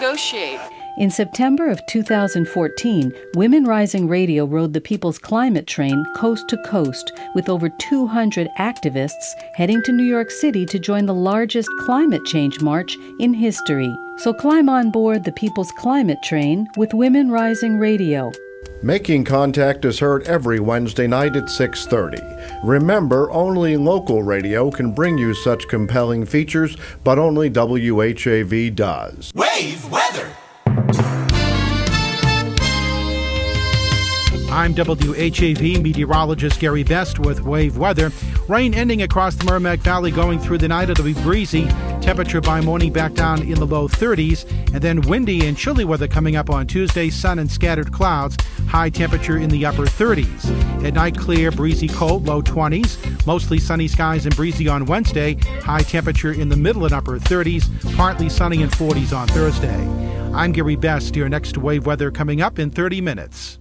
negotiate. In September of 2014, Women Rising Radio rode the People's Climate Train coast to coast with over 200 activists heading to New York City to join the largest climate change march in history. So climb on board the People's Climate Train with Women Rising Radio. Making Contact is heard every Wednesday night at 6:30. Remember, only local radio can bring you such compelling features, but only WHAV does. Wave weather! I'm WHAV meteorologist Gary Best with Wave Weather. Rain ending across the Merrimack Valley going through the night. It'll be breezy. Temperature by morning back down in the low 30s. And then windy and chilly weather coming up on Tuesday. Sun and scattered clouds. High temperature in the upper 30s. At night, clear, breezy, cold, low 20s. Mostly sunny skies and breezy on Wednesday. High temperature in the middle and upper 30s. Partly sunny and 40s on Thursday. I'm Gary Best. Your next Wave Weather coming up in 30 minutes.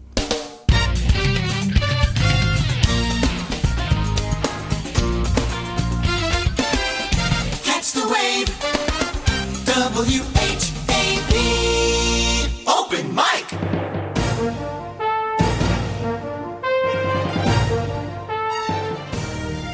WHAV Open Mic.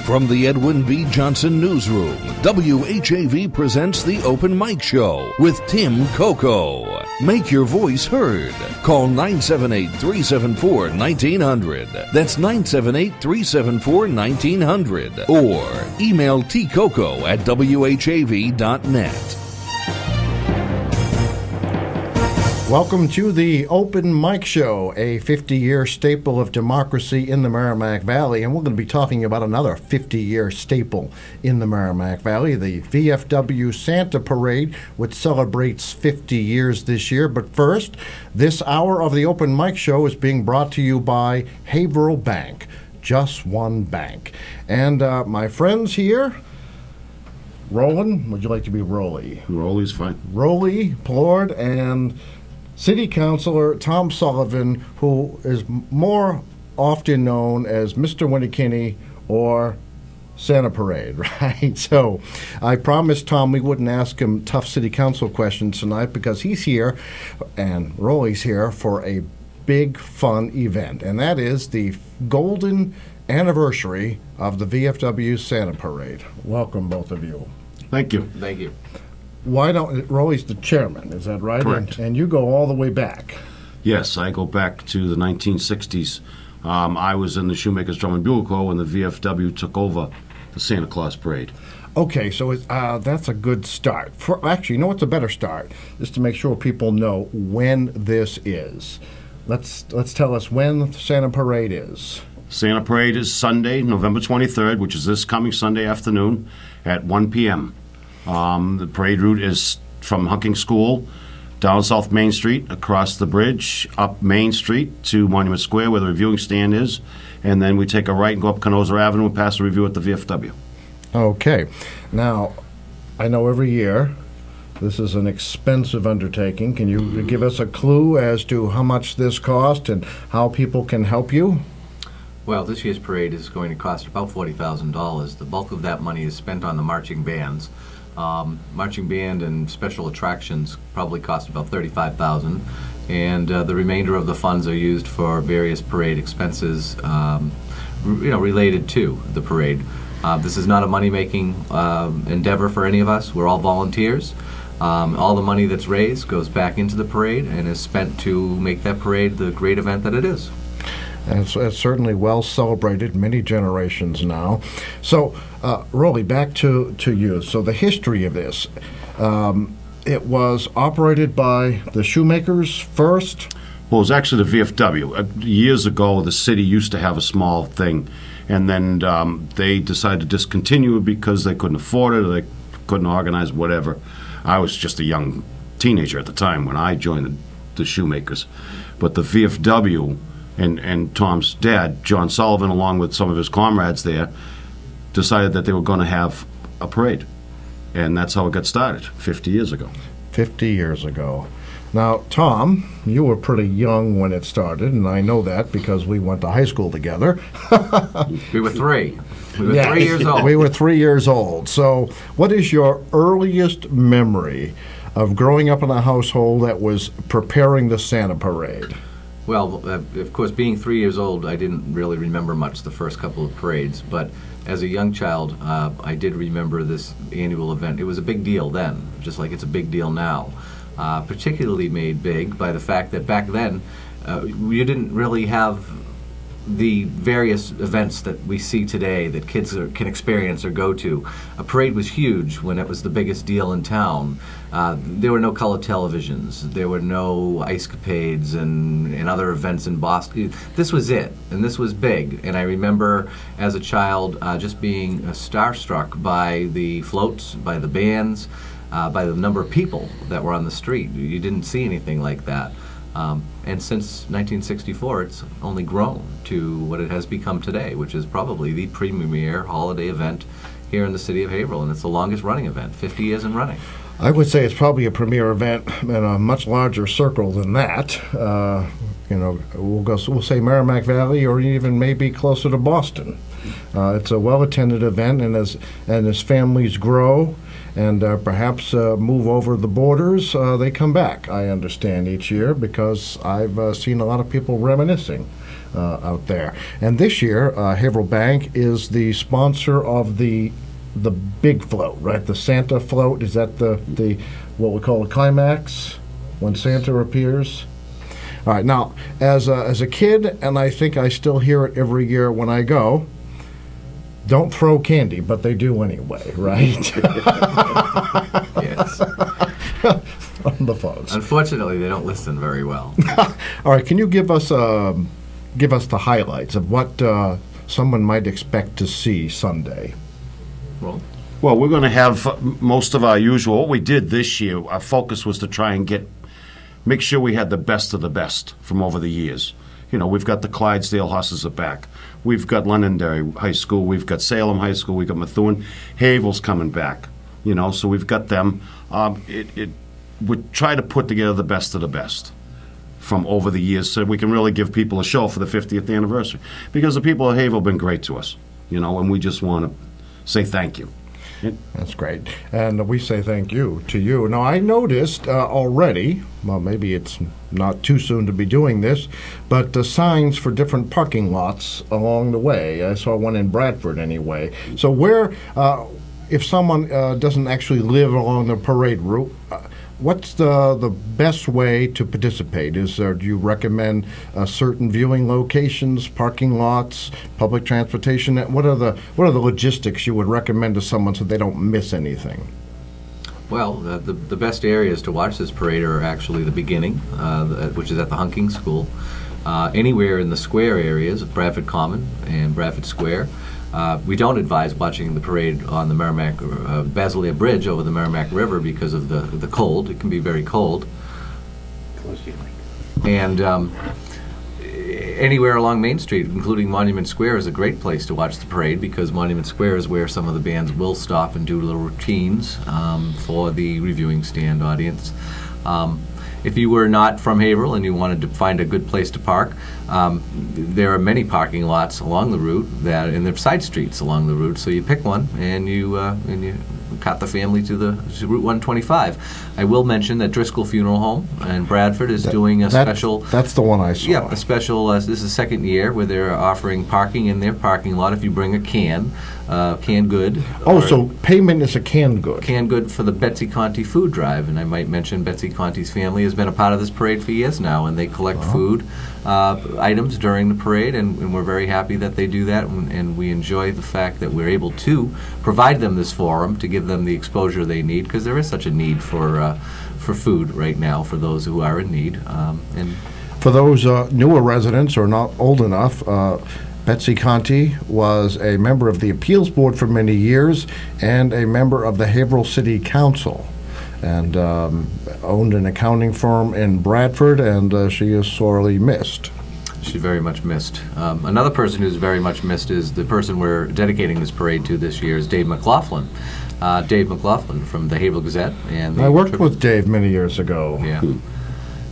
From the Edwin B. Johnson Newsroom, WHAV presents the Open Mic Show with Tim Coco. Make your voice heard. Call 978-374-1900. That's 978-374-1900. Or email tcoco@whav.net. Welcome to the Open Mic Show, a 50-year staple of democracy in the Merrimack Valley. And we're going to be talking about another 50-year staple in the Merrimack Valley, the VFW Santa Parade, which celebrates 50 years this year. But first, this hour of the Open Mic Show is being brought to you by Haverhill Bank, just one bank. And my friends here, Roland, would you like to be Rolly? Rolly's fine. Rolly, Plourde, and City Councilor Tom Sullivan, who is more often known as Mr. Winnikinny or Santa Parade, right? So I promised Tom we wouldn't ask him tough city council questions tonight because he's here and Rolly's here for a big fun event, and that is the golden anniversary of the VFW Santa Parade. Welcome, both of you. Thank you. Thank you. Why don't Rolly's the chairman? Is that right? Correct. And you go all the way back. Yes, I go back to the 1960s. I was in the Shoemakers Drum and Bugle Corps when the VFW took over the Santa Claus Parade. Okay, so that's a good start. Actually, you know what's a better start? Is to make sure people know when this is. Let's tell us when the Santa Parade is. Santa Parade is Sunday, November 23rd, which is this coming Sunday afternoon at 1 p.m. The parade route is from Hunking School, down South Main Street, across the bridge, up Main Street to Monument Square where the reviewing stand is, and then we take a right and go up Canosa Avenue and pass the review at the VFW. Okay. Now, I know every year this is an expensive undertaking. Can you give us a clue as to how much this cost and how people can help you? Well, this year's parade is going to cost about $40,000. The bulk of that money is spent on the marching bands. Marching band and special attractions probably cost about $35,000, and the remainder of the funds are used for various parade expenses, related to the parade. This is not a money-making endeavor for any of us. We're all volunteers. All the money that's raised goes back into the parade and is spent to make that parade the great event that it is. And it's certainly well celebrated, many generations now. So, Rolly, back to you. So the history of this, it was operated by the Shoemakers first? Well, it was actually the VFW. Years ago, the city used to have a small thing, and then they decided to discontinue it because they couldn't afford it or they couldn't organize whatever. I was just a young teenager at the time when I joined the Shoemakers. But the VFW and Tom's dad, John Sullivan, along with some of his comrades there, decided that they were going to have a parade. And that's how it got started 50 years ago. 50 years ago. Now, Tom, you were pretty young when it started, and I know that because we went to high school together. We were three. We were 3 years old. We were 3 years old. So what is your earliest memory of growing up in a household that was preparing the Santa Parade? Well, of course, being 3 years old, I didn't really remember much the first couple of parades, but as a young child, I did remember this annual event. It was a big deal then, just like it's a big deal now. Particularly made big by the fact that back then, you didn't really have the various events that we see today that kids can experience or go to. A parade was huge when it was the biggest deal in town. There were no color televisions. There were no ice capades and other events in Boston. This was it, and this was big. And I remember as a child just being starstruck by the floats, by the bands, by the number of people that were on the street. You didn't see anything like that. And since 1964, it's only grown to what it has become today, which is probably the premier holiday event here in the city of Haverhill, and it's the longest running event, 50 years in running. I would say it's probably a premier event in a much larger circle than that. We'll say Merrimack Valley, or even maybe closer to Boston. It's a well-attended event, and as families grow and perhaps move over the borders, they come back, I understand, each year, because I've seen a lot of people reminiscing out there. And this year, Haverhill Bank is the sponsor of the big float, right? The Santa float. Is that the what we call a climax, when Santa appears? All right, now, as a kid, and I think I still hear it every year when I go, don't throw candy, but they do anyway, right? Yes. On the phones. Unfortunately, they don't listen very well. All right, can you give us the highlights of what someone might expect to see Sunday? Well, Well, we're going to have most of our usual. What we did this year, our focus was to try and make sure we had the best of the best from over the years. You know, we've got the Clydesdale Hussars are back. We've got Londonderry High School. We've got Salem High School. We've got Methuen. Haverhill's coming back. You know, so we've got them. We try to put together the best of the best from over the years so we can really give people a show for the 50th anniversary. Because the people of Haverhill have been great to us, you know, and we just want to say thank you. That's great. And we say thank you to you. Now, I noticed already, well, maybe it's not too soon to be doing this, but the signs for different parking lots along the way. I saw one in Bradford anyway. So where, if someone doesn't actually live along the parade route, what's the best way to participate? Do you recommend certain viewing locations, parking lots, public transportation? What are the logistics you would recommend to someone so they don't miss anything? well, the best areas to watch this parade are actually the beginning, which is at the Hunking School. Anywhere in the square areas of Bradford Common and Bradford Square. We don't advise watching the parade on the Merrimack Basilia Bridge over the Merrimack River because of the cold. It can be very cold. And anywhere along Main Street, including Monument Square, is a great place to watch the parade because Monument Square is where some of the bands will stop and do little routines for the reviewing stand audience. If you were not from Haverhill and you wanted to find a good place to park, there are many parking lots along the route and there are side streets along the route. So you pick one and you cut the family to Route 125. I will mention that Driscoll Funeral Home in Bradford is doing a special. That's the one I saw. Yeah, a special. This is the second year where they're offering parking in their parking lot if you bring a canned good. Oh, so payment is a canned good. Canned good for the Betsy Conti food drive, and I might mention Betsy Conti's family has been a part of this parade for years now, and they collect food items during the parade, and we're very happy that they do that, and we enjoy the fact that we're able to provide them this forum to give them the exposure they need, because there is such a need for food right now for those who are in need. And for those newer residents or not old enough, Betsy Conti was a member of the Appeals Board for many years and a member of the Haverhill City Council, and owned an accounting firm in Bradford, and she is sorely missed. She's very much missed. Another person who's very much missed is the person we're dedicating this parade to this year is Dave McLaughlin. Dave McLaughlin from the Haverhill Gazette. And I worked with Dave many years ago. Yeah.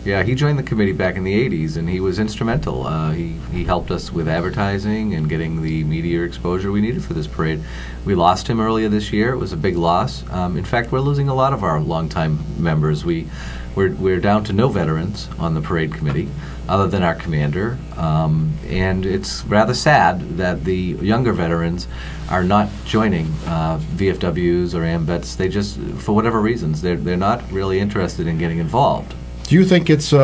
Yeah, he joined the committee back in the 80s, and he was instrumental. He helped us with advertising and getting the media exposure we needed for this parade. We lost him earlier this year. It was a big loss. In fact, we're losing a lot of our longtime members. We're down to no veterans on the parade committee, other than our commander, and it's rather sad that the younger veterans are not joining VFWs or AMVETs. They just, for whatever reasons, they're not really interested in getting involved. Do you think it's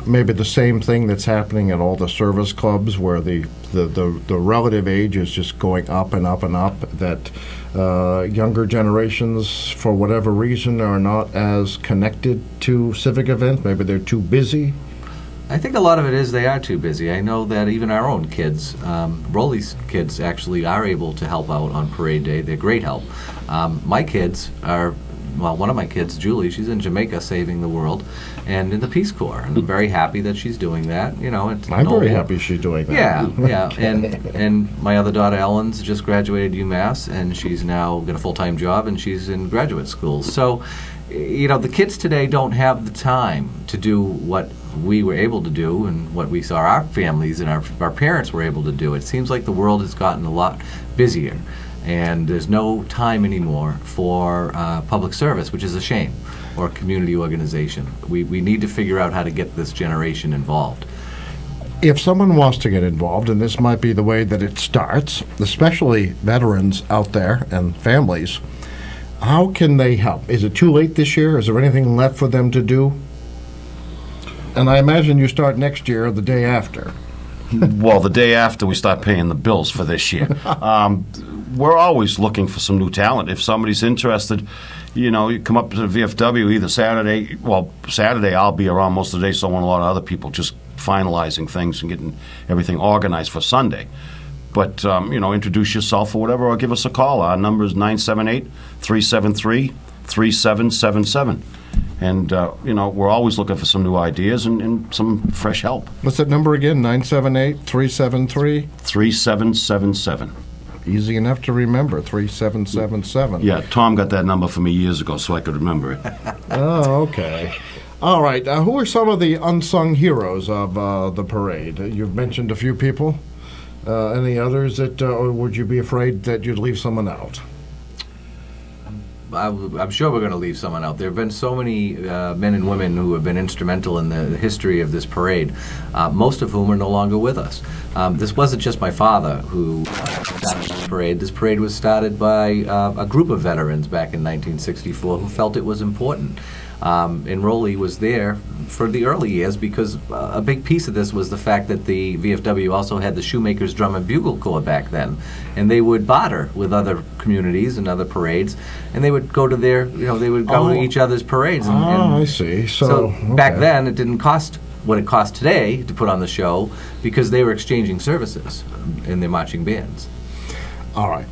maybe the same thing that's happening at all the service clubs, where the relative age is just going up and up and up, that younger generations, for whatever reason, are not as connected to civic events? Maybe they're too busy? I think a lot of it is they are too busy. I know that even our own kids, Rolly's kids, actually are able to help out on parade day. They're great help. My kids are, well, one of my kids, Julie, she's in Jamaica saving the world and in the Peace Corps. And I'm very happy that she's doing that. You know, it's I'm very happy she's doing that. Yeah. And my other daughter, Ellen's just graduated UMass, and she's now got a full-time job, and she's in graduate school. So, you know, the kids today don't have the time to do what we were able to do and what we saw our families and our parents were able to do. It seems like the world has gotten a lot busier, and there's no time anymore for public service, which is a shame, or community organization. We need to figure out how to get this generation involved. If someone wants to get involved, and this might be the way that it starts, especially veterans out there and families, how can they help? Is it too late this year? Is there anything left for them to do? And I imagine you start next year or the day after. Well, the day after we start paying the bills for this year. We're always looking for some new talent. If somebody's interested, you know, you come up to the VFW either Saturday. Well, Saturday I'll be around most of the day, so I want a lot of other people just finalizing things and getting everything organized for Sunday. But, you know, introduce yourself or whatever, or give us a call. Our number is 978-373-3777. And, you know, we're always looking for some new ideas and some fresh help. What's that number again? 978-373? 3777. Easy enough to remember, 3777. Yeah, Tom got that number for me years ago so I could remember it. Oh, okay. All right. Who are some of the unsung heroes of the parade? You've mentioned a few people. Any others that, or would you be afraid that you'd leave someone out? I'm sure we're going to leave someone out. There have been so many men and women who have been instrumental in the history of this parade, most of whom are no longer with us. This wasn't just my father who started this parade. This parade was started by a group of veterans back in 1964 who felt it was important. And Rolly was there for the early years because a big piece of this was the fact that the VFW also had the Shoemakers Drum and Bugle Corps back then, and they would barter with other communities and other parades, and they would go to their, you know, they would go to each other's parades. And I see. So back then it didn't cost what it costs today to put on the show because they were exchanging services in their marching bands. All right.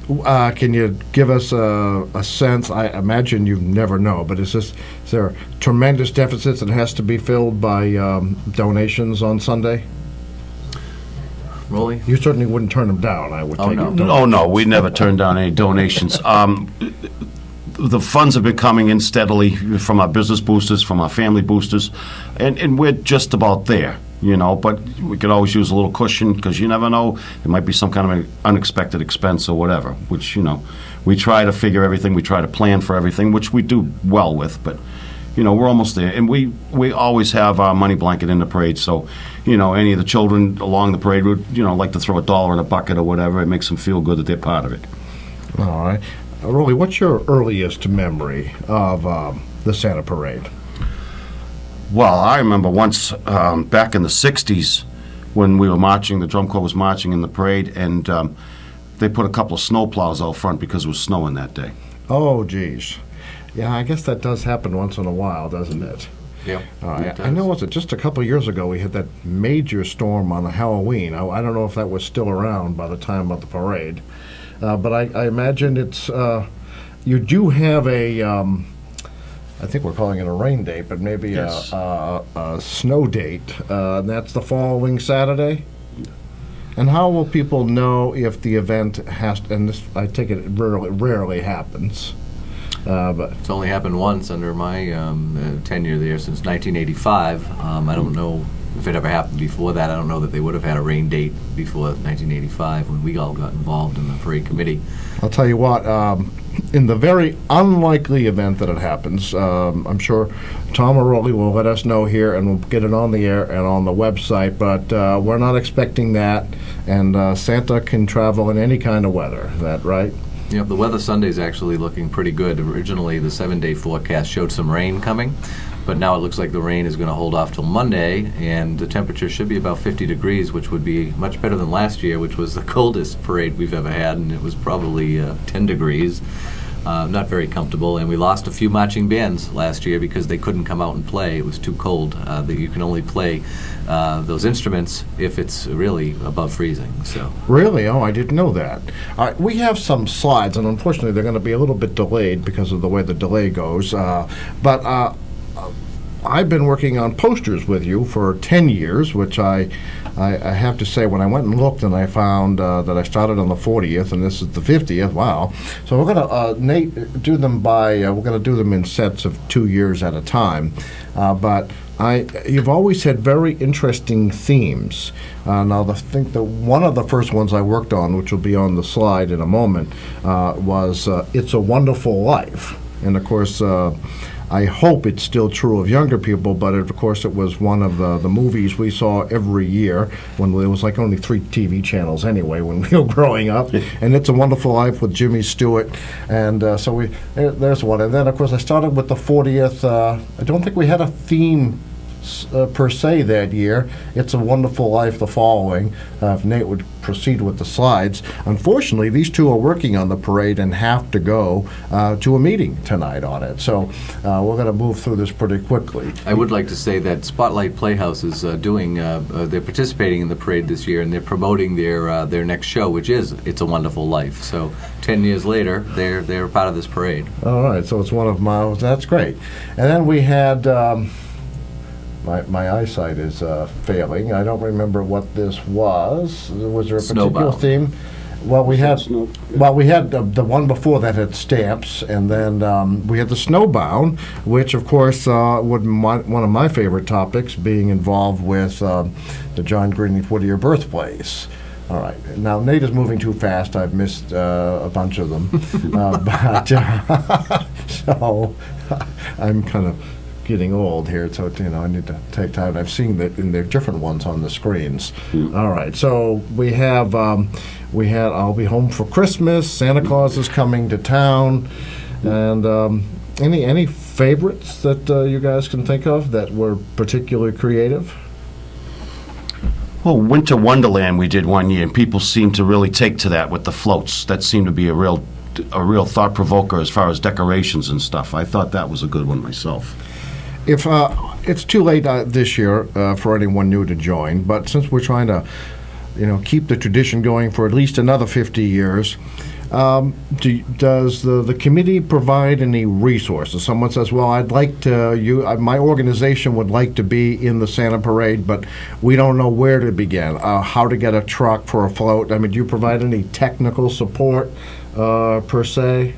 Can you give us a sense? I imagine you never know, but is there tremendous deficits that has to be filled by donations on Sunday? Rolly? You certainly wouldn't turn them down, I would take it. Oh, no, we never turn down any donations. The funds have been coming in steadily from our business boosters, from our family boosters, and we're just about there. You know, but we could always use a little cushion because you never know. There might be some kind of an unexpected expense or whatever, which, you know, we try to figure everything. We try to plan for everything, which we do well with. But, you know, we're almost there. And we always have our money blanket in the parade. So, you know, any of the children along the parade would, you know, like to throw $1 in a bucket or whatever. It makes them feel good that they're part of it. All right. Rolly, what's your earliest memory of the Santa Parade? Well, I remember once back in the 60s when we were marching, the drum corps was marching in the parade, and they put a couple of snow plows out front because it was snowing that day. Oh, geez. Yeah, I guess that does happen once in a while, doesn't it? Yeah. I know, was it just a couple of years ago we had that major storm on Halloween. I don't know if that was still around by the time of the parade. But I imagine it's, you do have a, I think we're calling it a rain date, but maybe Yes. a snow date. And that's the following Saturday? And how will people know if the event has, and this, I take it rarely happens, But It's only happened once under my tenure there since 1985. I don't know if it ever happened before that. I don't know that they would have had a rain date before 1985 when we all got involved in the parade committee. I'll tell you what, in the very unlikely event that it happens, I'm sure Tom O'Reilly will let us know here and we'll get it on the air and on the website, but we're not expecting that, and Santa can travel in any kind of weather. Is that right? Yep, the weather Sunday's actually looking pretty good. Originally, the 7-day forecast showed some rain coming, but now it looks like the rain is going to hold off till Monday, and the temperature should be about 50 degrees, which would be much better than last year, which was the coldest parade we've ever had, and it was probably 10 degrees. Not very comfortable, and we lost a few marching bands last year because they couldn't come out and play. It was too cold. That you can only play those instruments if it's really above freezing. So Really? Oh, I didn't know that. All right, we have some slides, and unfortunately they're going to be a little bit delayed because of the way the delay goes. But I've been working on posters with you for 10 years, which I have to say, when I went and looked and I found that I started on the 40th and this is the 50th, wow. So we're going to, Nate, do them we're going to do them in sets of 2 years at a time. But you've always had very interesting themes. Now, I think that one of the first ones I worked on, which will be on the slide in a moment, was It's a Wonderful Life. And of course, I hope it's still true of younger people, but of course it was one of the movies we saw every year when there was like only 3 TV channels anyway when we were growing up. And It's a Wonderful Life with Jimmy Stewart. And so there's one. And then, of course, I started with the 40th. I don't think we had a theme per se that year. It's a Wonderful Life the following. If Nate would proceed with the slides. Unfortunately, these two are working on the parade and have to go to a meeting tonight on it. So we're going to move through this pretty quickly. I would like to say that Spotlight Playhouse is they're participating in the parade this year, and they're promoting their next show, which is It's a Wonderful Life. So 10 years later, they're part of this parade. All right, so it's one of my, that's great. And then we had, my eyesight is failing. I don't remember what this was. Was there a particular Snowbound. theme? Well, we had the one before that had stamps, and then we had the Snowbound, which of course one of my favorite topics, being involved with the John Greenleaf Whittier birthplace. All right. Now, Nate is moving too fast. I've missed a bunch of them. So I'm kind of getting old here, so I need to take time. I've seen that in the different ones on the screens. All right, so we had I'll Be Home for Christmas, Santa Claus is Coming to Town, and any favorites that you guys can think of that were particularly creative? Well, Winter Wonderland we did one year, and people seemed to really take to that with the floats. That seemed to be a real thought provoker as far as decorations and stuff. I thought that was a good one myself. If it's too late this year for anyone new to join, but since we're trying to, keep the tradition going for at least another 50 years, does the committee provide any resources? Someone says, "Well, I'd like to. My organization would like to be in the Santa Parade, but we don't know where to begin. How to get a truck for a float? I mean, do you provide any technical support per se?"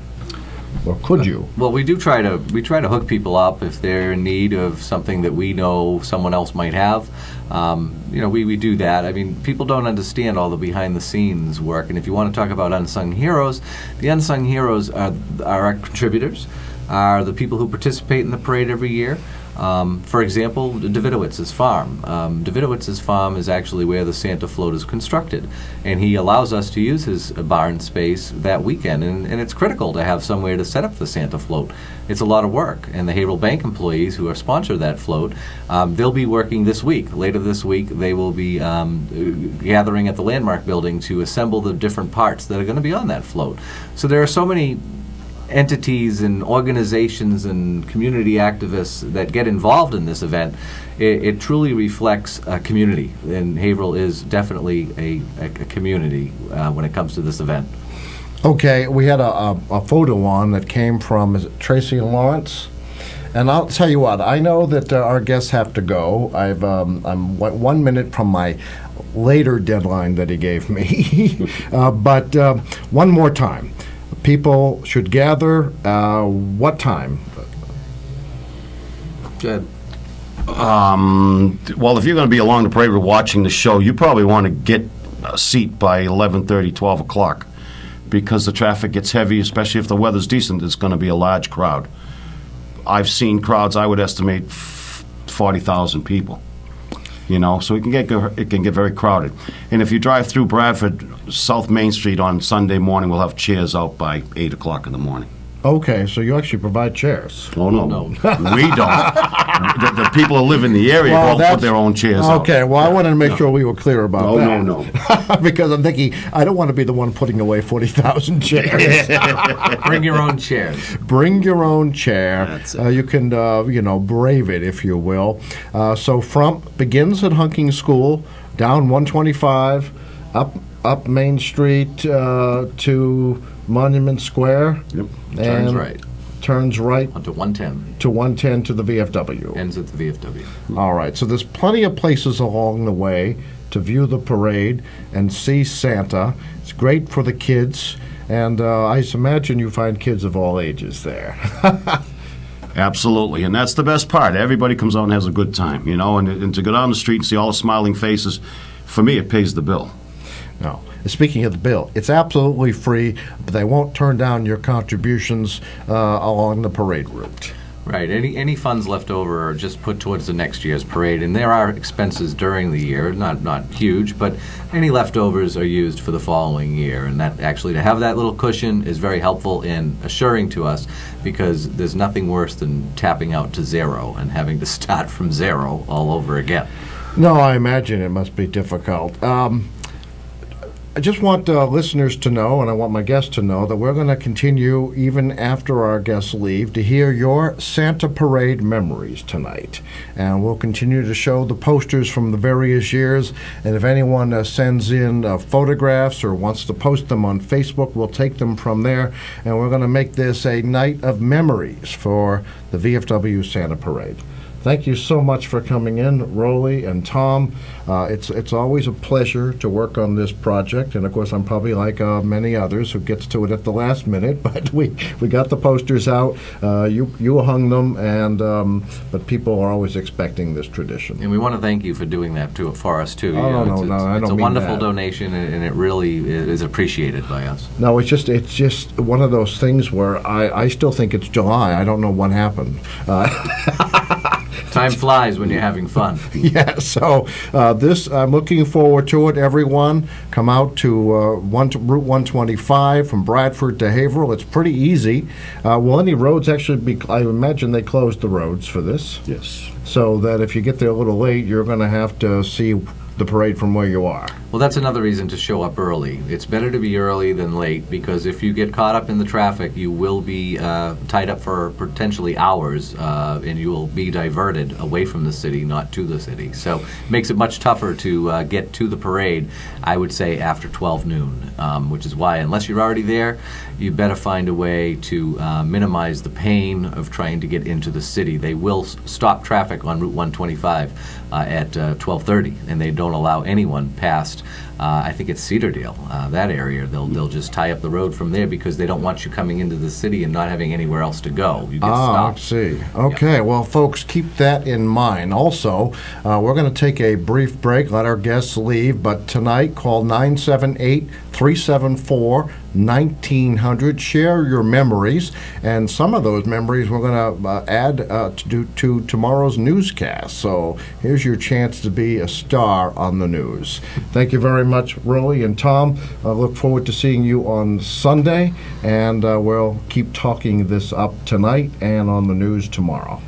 Or could you? Well, we try to hook people up if they're in need of something that we know someone else might have. We do that. I mean, people don't understand all the behind-the-scenes work, and if you want to talk about unsung heroes, the unsung heroes are our contributors, are the people who participate in the parade every year. For example, Davidowitz's farm. Davidowitz's farm is actually where the Santa float is constructed, and he allows us to use his barn space that weekend, and it's critical to have somewhere to set up the Santa float. It's a lot of work, and the Haverhill Bank employees who are sponsor that float, they'll be working this week. Later this week, they will be gathering at the Landmark Building to assemble the different parts that are going to be on that float. So there are so many entities and organizations and community activists that get involved in this event. It truly reflects a community, and Haverhill is definitely a community when it comes to this event. Okay, we had a photo on that came from, is it Tracy and Lawrence? And I'll tell you what, I know that our guests have to go. I'm 1 minute from my later deadline that he gave me. But one more time. people should gather. What time? Good. Well, if you're going to be along the parade watching the show, you probably want to get a seat by 11:30, 12 o'clock, because the traffic gets heavy, especially if the weather's decent. It's going to be a large crowd. I've seen crowds, I would estimate 40,000 people. So it can get very crowded. And if you drive through Bradford, South Main Street on Sunday morning, we'll have chairs out by 8 o'clock in the morning. Okay, so you actually provide chairs. Oh, no. We don't. The people who live in the area Well, put their own chairs out. Okay, well, I wanted to make sure we were clear about that. No. Because I'm thinking, I don't want to be the one putting away 40,000 chairs. Bring your own chairs. Bring your own chair. That's it. You can, brave it, if you will. So begins at Hunking School, down 125, up Main Street to Monument Square. Yep. Turns right. Turns right Onto 110. to 110 to the VFW. Ends at the VFW. All right, so there's plenty of places along the way to view the parade and see Santa. It's great for the kids, and I imagine you find kids of all ages there. Absolutely, and that's the best part. Everybody comes out and has a good time, and to go down the street and see all the smiling faces, for me, it pays the bill. No. Speaking of the bill, it's absolutely free, but they won't turn down your contributions along the parade route. Right. Any funds left over are just put towards the next year's parade, and there are expenses during the year, not huge, but any leftovers are used for the following year, and that actually to have that little cushion is very helpful in assuring to us, because there's nothing worse than tapping out to zero and having to start from zero all over again. No, I imagine it must be difficult. I just want listeners to know, and I want my guests to know, that we're going to continue, even after our guests leave, to hear your Santa Parade memories tonight. And we'll continue to show the posters from the various years, and if anyone sends in photographs or wants to post them on Facebook, we'll take them from there, and we're going to make this a night of memories for the VFW Santa Parade. Thank you so much for coming in, Rolly and Tom. It's always a pleasure to work on this project, and of course I'm probably like many others who gets to it at the last minute. But we got the posters out. You hung them, and but people are always expecting this tradition. And we want to thank you for doing that for us too. Oh, no, I don't It's a mean wonderful that. donation, and it really is appreciated by us. No, it's just one of those things where I still think it's July. I don't know what happened. Time flies when you're having fun. Yeah, so this, I'm looking forward to it. Everyone, come out to Route 125 from Bradford to Haverhill. It's pretty easy. Will any roads actually be, I imagine they closed the roads for this, Yes. so that if you get there a little late, you're going to have to see the parade from where you are. Well, that's another reason to show up early. It's better to be early than late, because if you get caught up in the traffic, you will be tied up for potentially hours, and you will be diverted away from the city, not to the city. So it makes it much tougher to get to the parade, I would say, after 12 noon, which is why, unless you're already there, you better find a way to minimize the pain of trying to get into the city. They will stop traffic on Route 125 at 12:30, and they don't allow anyone past, I think it's Cedardale, that area. They'll just tie up the road from there, because they don't want you coming into the city and not having anywhere else to go. You get I stopped. see. Okay, well, folks, keep that in mind. Also, we're going to take a brief break, let our guests leave, but tonight, call 978-374-1900. Share your memories, and some of those memories we're going to add to tomorrow's newscast. So here's your chance to be a star on the news. Thank you very much, Rolly and Tom. I look forward to seeing you on Sunday, and we'll keep talking this up tonight and on the news tomorrow.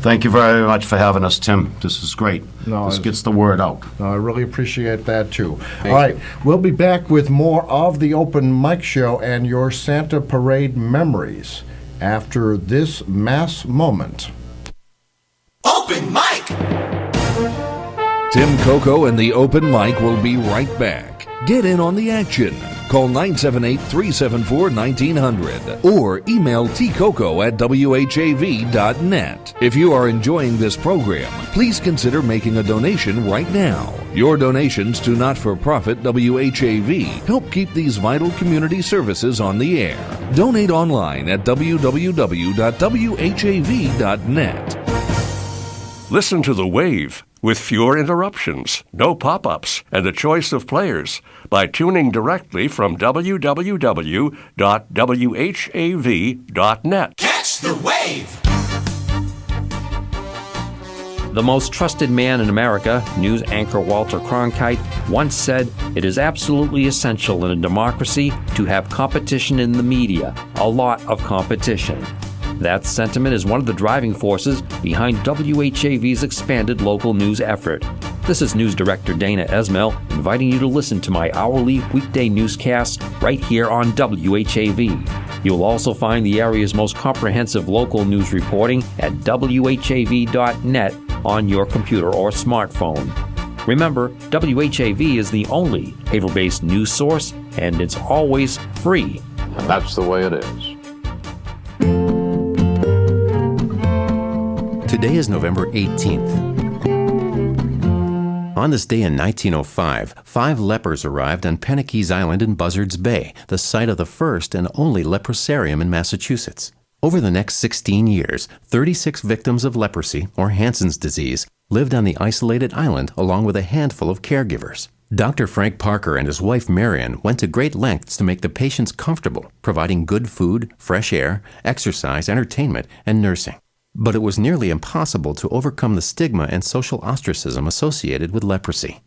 Thank you very much for having us, Tim. This is great. No, this it's- gets the word out. I really appreciate that, too. Thank All right, you. we'll be back with more of the Open Mic Show and your Santa Parade memories after this mass moment. Open mic. Tim Coco and the Open Mic will be right back. Get in on the action. Call 978-374-1900 or email tcoco@whav.net. If you are enjoying this program, please consider making a donation right now. Your donations to not-for-profit WHAV help keep these vital community services on the air. Donate online at www.whav.net. Listen to The Wave with fewer interruptions, no pop-ups, and a choice of players by tuning directly from www.whav.net. Catch the wave! The most trusted man in America, news anchor Walter Cronkite, once said, "It is absolutely essential in a democracy to have competition in the media, a lot of competition." That sentiment is one of the driving forces behind WHAV's expanded local news effort. This is News Director Dana Esmail inviting you to listen to my hourly weekday newscast right here on WHAV. You'll also find the area's most comprehensive local news reporting at whav.net on your computer or smartphone. Remember, WHAV is the only Haverhill-based news source, and it's always free. And that's the way it is. Today is November 18th. On this day in 1905, 5 lepers arrived on Penakees Island in Buzzards Bay, the site of the first and only leprosarium in Massachusetts. Over the next 16 years, 36 victims of leprosy, or Hansen's disease, lived on the isolated island along with a handful of caregivers. Dr. Frank Parker and his wife Marion went to great lengths to make the patients comfortable, providing good food, fresh air, exercise, entertainment, and nursing. But it was nearly impossible to overcome the stigma and social ostracism associated with leprosy.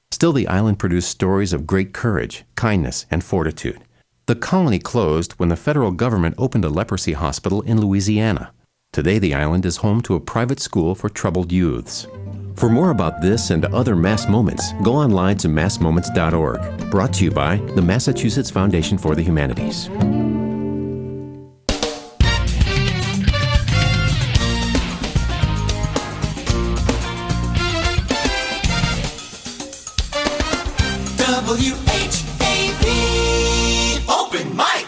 Still, the island produced stories of great courage, kindness, and fortitude. The colony closed when the federal government opened a leprosy hospital in Louisiana. Today, the island is home to a private school for troubled youths. For more about this and other Mass Moments, go online to massmoments.org. Brought to you by the Massachusetts Foundation for the Humanities. WHAV Open Mic.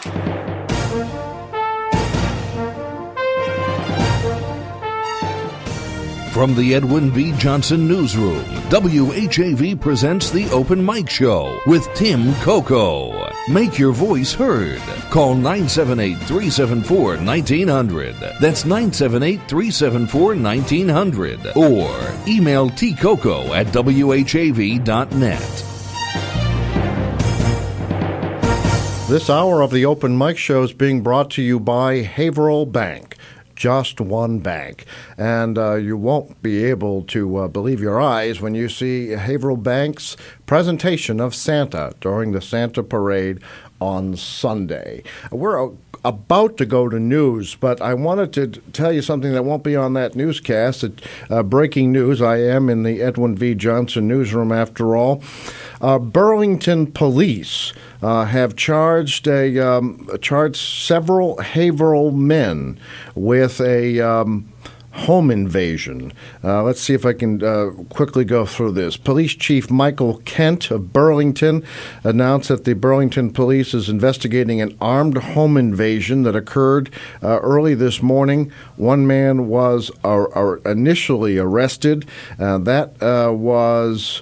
From the Edwin V. Johnson Newsroom, WHAV presents the Open Mic Show with Tim Coco. Make your voice heard. Call 978-374-1900. That's 978-374-1900. Or email tcoco@whav.net. This hour of the Open Mic Show is being brought to you by Haverhill Bank. Just one bank. And you won't be able to believe your eyes when you see Haverhill Bank's presentation of Santa during the Santa Parade on Sunday. We're about to go to news, but I wanted to tell you something that won't be on that newscast. Breaking news. I am in the Edwin V. Johnson newsroom after all. Burlington police have charged several Haverhill men with a home invasion. Let's see if I can quickly go through this. Police Chief Michael Kent of Burlington announced that the Burlington Police is investigating an armed home invasion that occurred early this morning. One man was initially arrested. That was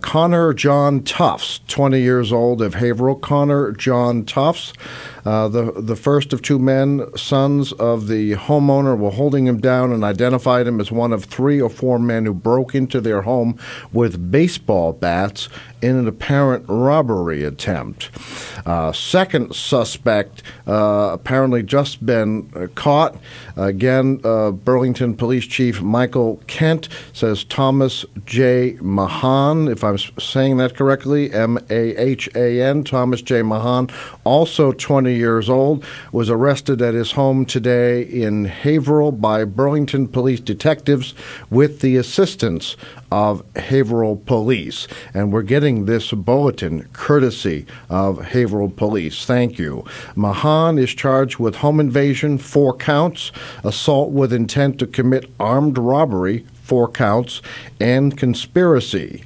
Connor John Tufts, 20 years old, of Haverhill. Connor John Tufts, the first of 2 men, sons of the homeowner, were holding him down and identified him as one of 3 or 4 men who broke into their home with baseball bats in an apparent robbery attempt. Second suspect apparently just been caught. Again, Burlington Police Chief Michael Kent says Thomas J. Mahan, if I'm saying that correctly, M-A-H-A-N, Thomas J. Mahan, also 20 years old, was arrested at his home today in Haverhill by Burlington police detectives with the assistance of Haverhill Police. And we're getting this bulletin courtesy of Haverhill Police. Thank you. Mahan is charged with home invasion, 4 counts, assault with intent to commit armed robbery, 4 counts, and conspiracy.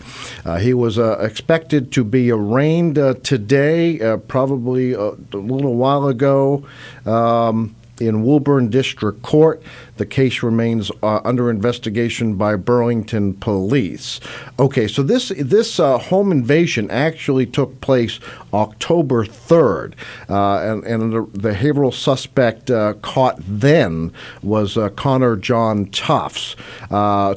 He was expected to be arraigned today, probably a little while ago, in Woburn District Court. The case remains under investigation by Burlington Police. Okay, so this home invasion actually took place October 3rd, and the Haverhill suspect caught then was Connor John Tufts.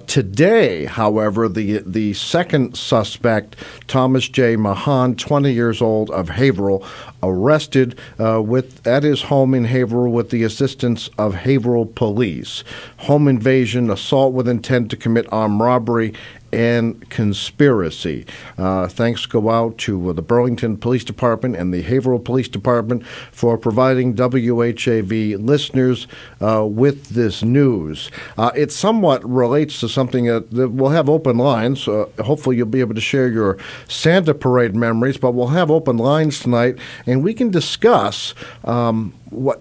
Today, however, the second suspect, Thomas J. Mahan, 20 years old, of Haverhill, arrested at his home in Haverhill with the assistance of Haverhill Police. Home invasion, assault with intent to commit armed robbery, and conspiracy. Thanks go out to the Burlington Police Department and the Haverhill Police Department for providing WHAV listeners with this news. It somewhat relates to something that we'll have open lines. Hopefully you'll be able to share your Santa Parade memories, but we'll have open lines tonight, and we can discuss what,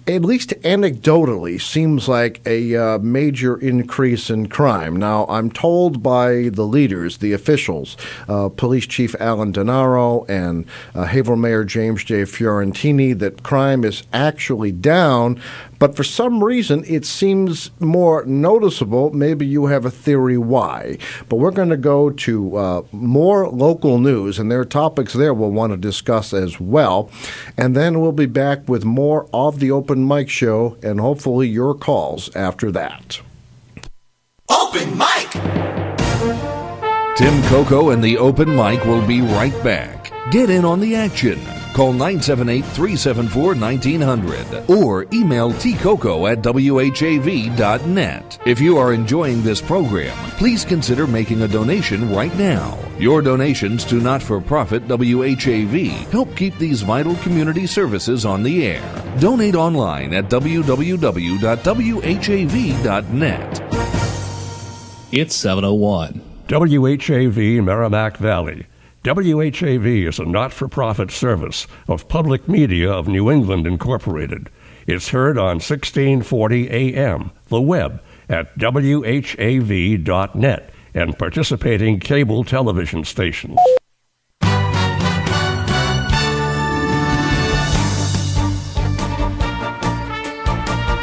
at least anecdotally, seems like a major increase in crime. Now, I'm told by the leaders, the officials, Police Chief Alan Denaro and Haverhill Mayor James J. Fiorentini, that crime is actually down, but for some reason it seems more noticeable. Maybe you have a theory why. But we're going to go to more local news, and there are topics there we'll want to discuss as well. And then we'll be back with more of the Open Mic Show and hopefully your calls after that. Open Mic! Tim Coco and the Open Mic will be right back. Get in on the action. Call 978-374-1900 or email tcoco@whav.net. If you are enjoying this program, please consider making a donation right now. Your donations to not-for-profit WHAV help keep these vital community services on the air. Donate online at www.whav.net. It's 7:01. WHAV Merrimack Valley. WHAV is a not-for-profit service of Public Media of New England, Incorporated. It's heard on 1640 AM, the web, at whav.net, and participating cable television stations.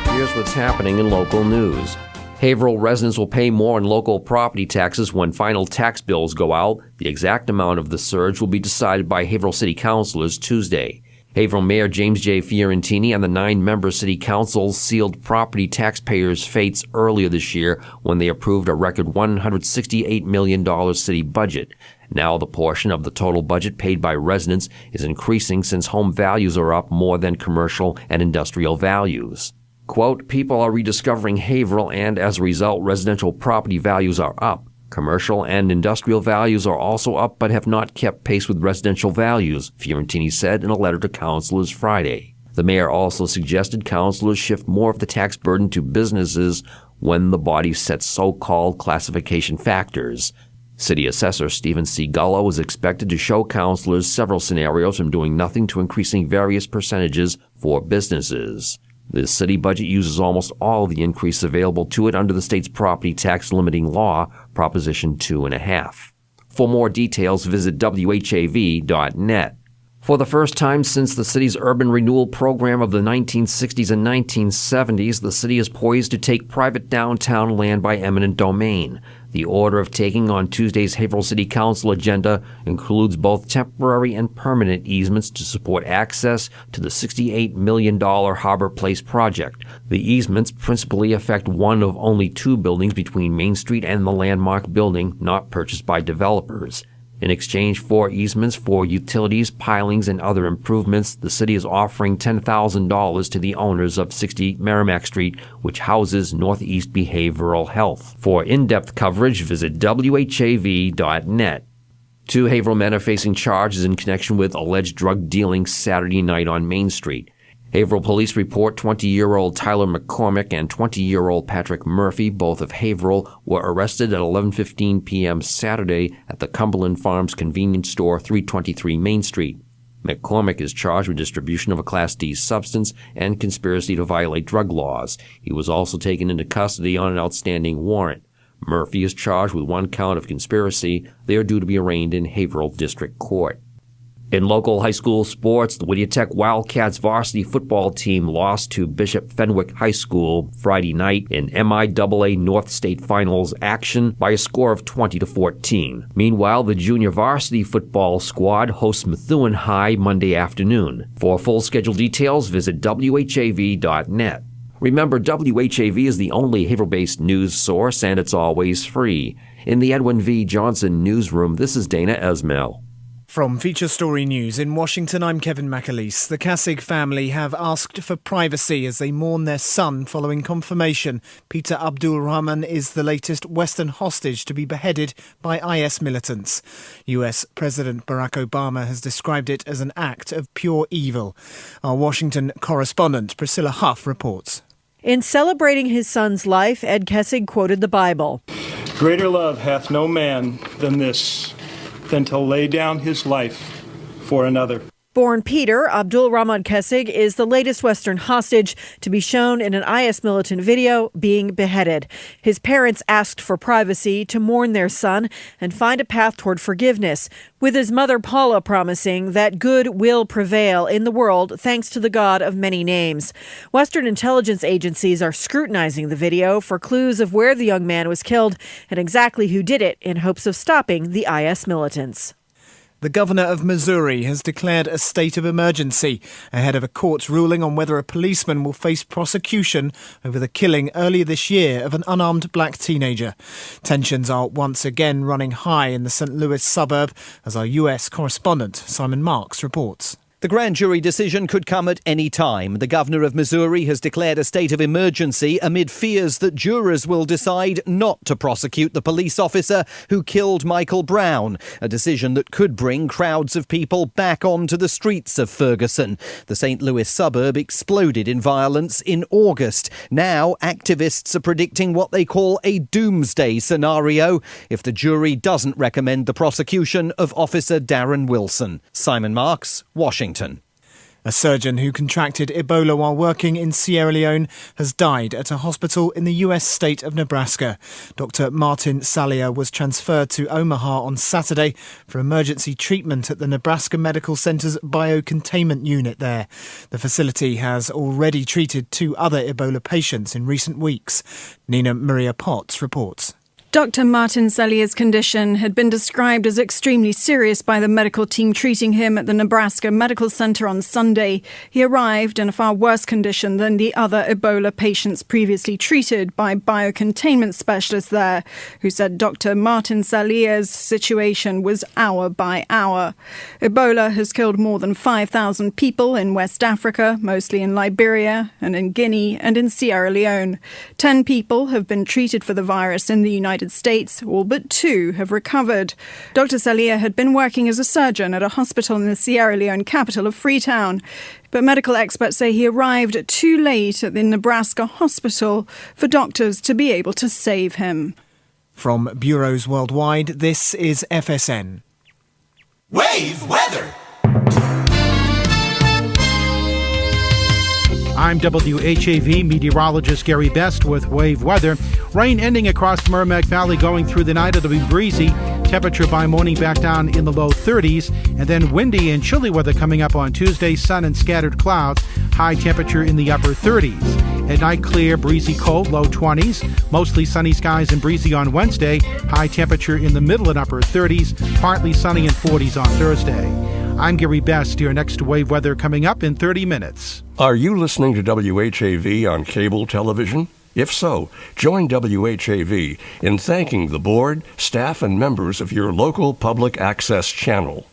Here's what's happening in local news. Haverhill residents will pay more in local property taxes when final tax bills go out. The exact amount of the surge will be decided by Haverhill City Councilors Tuesday. Haverhill Mayor James J. Fiorentini and the 9-member City Council sealed property taxpayers' fates earlier this year when they approved a record $168 million city budget. Now the portion of the total budget paid by residents is increasing since home values are up more than commercial and industrial values. Quote, people are rediscovering Haverhill, and as a result, residential property values are up. Commercial and industrial values are also up but have not kept pace with residential values, Fiorentini said in a letter to councilors Friday. The mayor also suggested councilors shift more of the tax burden to businesses when the body sets so-called classification factors. City Assessor Stephen C. Gullo is expected to show councilors several scenarios from doing nothing to increasing various percentages for businesses. The city budget uses almost all of the increase available to it under the state's property tax limiting law, Proposition 2.5. For more details, visit whav.net. For the first time since the city's urban renewal program of the 1960s and 1970s, the city is poised to take private downtown land by eminent domain. The order of taking on Tuesday's Haverhill City Council agenda includes both temporary and permanent easements to support access to the $68 million Harbor Place project. The easements principally affect one of only 2 buildings between Main Street and the landmark building, not purchased by developers. In exchange for easements for utilities, pilings, and other improvements, the city is offering $10,000 to the owners of 60 Merrimack Street, which houses Northeast Behavioral Health. For in-depth coverage, visit whav.net. 2 Haverhill men are facing charges in connection with alleged drug dealing Saturday night on Main Street. Haverhill police report 20-year-old Tyler McCormick and 20-year-old Patrick Murphy, both of Haverhill, were arrested at 11:15 p.m. Saturday at the Cumberland Farms convenience store, 323 Main Street. McCormick is charged with distribution of a Class D substance and conspiracy to violate drug laws. He was also taken into custody on an outstanding warrant. Murphy is charged with 1 count of conspiracy. They are due to be arraigned in Haverhill District Court. In local high school sports, the Whittier Tech Wildcats varsity football team lost to Bishop Fenwick High School Friday night in MIAA North State Finals action by a score of 20-14. Meanwhile, the junior varsity football squad hosts Methuen High Monday afternoon. For full schedule details, visit WHAV.net. Remember, WHAV is the only Haverhill-based news source, and it's always free. In the Edwin V. Johnson newsroom, this is Dana Esmail. From Feature Story News in Washington, I'm Kevin McAleese. The Kassig family have asked for privacy as they mourn their son following confirmation. Peter Abdul Rahman is the latest Western hostage to be beheaded by IS militants. US President Barack Obama has described it as an act of pure evil. Our Washington correspondent Priscilla Huff reports. In celebrating his son's life, Ed Kassig quoted the Bible. Greater love hath no man than this, than to lay down his life for another. Born Peter, Abdul Rahman Kassig is the latest Western hostage to be shown in an IS militant video being beheaded. His parents asked for privacy to mourn their son and find a path toward forgiveness, with his mother Paula promising that good will prevail in the world thanks to the God of many names. Western intelligence agencies are scrutinizing the video for clues of where the young man was killed and exactly who did it in hopes of stopping the IS militants. The governor of Missouri has declared a state of emergency ahead of a court's ruling on whether a policeman will face prosecution over the killing earlier this year of an unarmed black teenager. Tensions are once again running high in the St. Louis suburb, as our US correspondent Simon Marks reports. The grand jury decision could come at any time. The governor of Missouri has declared a state of emergency amid fears that jurors will decide not to prosecute the police officer who killed Michael Brown, a decision that could bring crowds of people back onto the streets of Ferguson. The St. Louis suburb exploded in violence in August. Now, activists are predicting what they call a doomsday scenario if the jury doesn't recommend the prosecution of Officer Darren Wilson. Simon Marks, Washington. A surgeon who contracted Ebola while working in Sierra Leone has died at a hospital in the US state of Nebraska. Dr. Martin Salia was transferred to Omaha on Saturday for emergency treatment at the Nebraska Medical Center's biocontainment unit there. The facility has already treated 2 other Ebola patients in recent weeks. Nina Maria Potts reports. Dr. Martin Salia's condition had been described as extremely serious by the medical team treating him at the Nebraska Medical Center on Sunday. He arrived in a far worse condition than the other Ebola patients previously treated by biocontainment specialists there, who said Dr. Martin Salia's situation was hour by hour. Ebola has killed more than 5,000 people in West Africa, mostly in Liberia and in Guinea and in Sierra Leone. 10 people have been treated for the virus in the United States, all but 2 have recovered. Dr. Salia had been working as a surgeon at a hospital in the Sierra Leone capital of Freetown, but medical experts say he arrived too late at the Nebraska hospital for doctors to be able to save him. From bureaus worldwide, this is FSN. Wave weather. I'm WHAV meteorologist Gary Best with Wave Weather. Rain ending across the Merrimack Valley going through the night. It'll be breezy. Temperature by morning back down in the low 30s. And then windy and chilly weather coming up on Tuesday. Sun and scattered clouds. High temperature in the upper 30s. At night, clear, breezy, cold, low 20s. Mostly sunny skies and breezy on Wednesday. High temperature in the middle and upper 30s. Partly sunny and 40s on Thursday. I'm Gary Best. Your next Wave Weather coming up in 30 minutes. Are you listening to WHAV on cable television? If so, join WHAV in thanking the board, staff, and members of your local public access channel.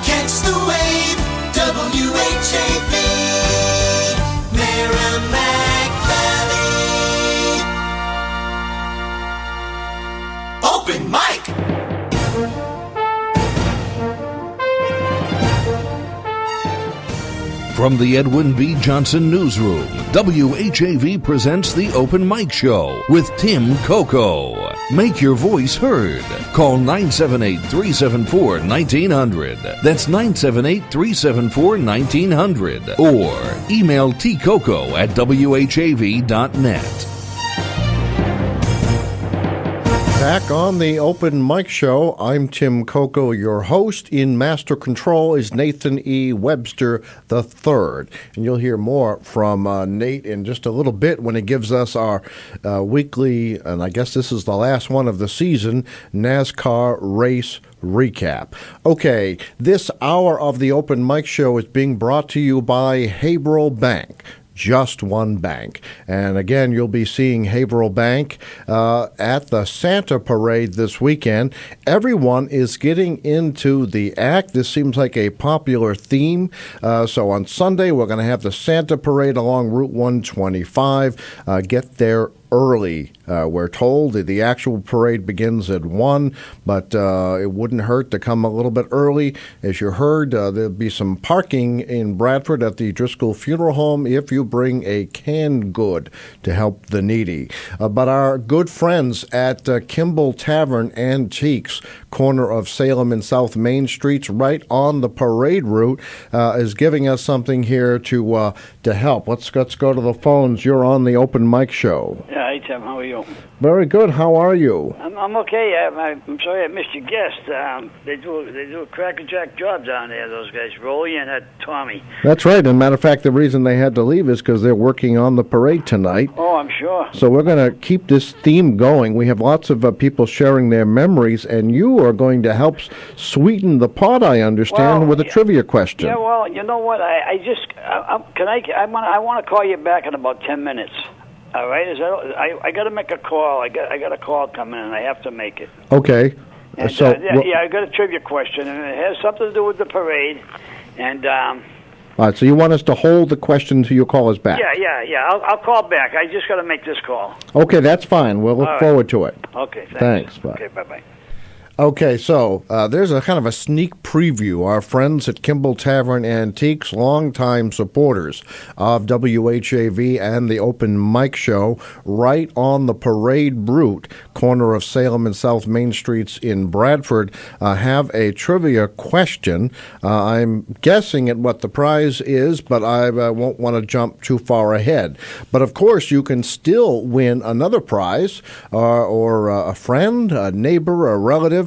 Catch the wave, WHAV, Merrimack Valley. Open mic. From the Edwin B. Johnson Newsroom, WHAV presents The Open Mic Show with Tim Coco. Make your voice heard. Call 978-374-1900. That's 978-374-1900. Or email tcoco@whav.net. Back on the Open Mic Show, I'm Tim Coco, your host. In Master Control is Nathan E. Webster III. And you'll hear more from Nate in just a little bit when he gives us our weekly, and I guess this is the last one of the season, NASCAR race recap. Okay, this hour of the Open Mic Show is being brought to you by Haverhill Bank. Just one bank. And again, you'll be seeing Haverhill Bank at the Santa Parade this weekend. Everyone is getting into the act. This seems like a popular theme. So on Sunday, we're going to have the Santa Parade along Route 125. Get there early. We're told that the actual parade begins at 1, but it wouldn't hurt to come a little bit early. As you heard, there'll be some parking in Bradford at the Driscoll Funeral Home if you bring a canned good to help the needy. But our good friends at Kimball Tavern Antiques, corner of Salem and South Main Streets, right on the parade route, is giving us something here to help. Let's go to the phones. You're on the Open Mic Show. Yeah, hi Tim, how are you? Very good. How are you? I'm okay. I'm sorry I missed your guest. They do a crackerjack job down there, those guys, Roland and Tommy. That's right. And matter of fact, the reason they had to leave is because they're working on the parade tonight. Oh, I'm sure. So we're going to keep this theme going. We have lots of people sharing their memories, and you are going to help sweeten the pot, I understand, with a trivia question. Yeah, well, you know what? I want to call you back in about 10 minutes. All right, I got to make a call. I got a call coming in. I have to make it. Okay. And, so I got a trivia question, and it has something to do with the parade. And all right. So you want us to hold the question until you call us back? Yeah. I'll call back. I just got to make this call. Okay, that's fine. We'll look forward to it. Okay. Thanks. Bye. Okay. Bye. Okay, so there's a kind of a sneak preview. Our friends at Kimball Tavern Antiques, longtime supporters of WHAV and the Open Mic Show, right on the parade route, corner of Salem and South Main Streets in Bradford, have a trivia question. I'm guessing at what the prize is, but I won't want to jump too far ahead. But of course, you can still win another prize, or a friend, a neighbor, a relative,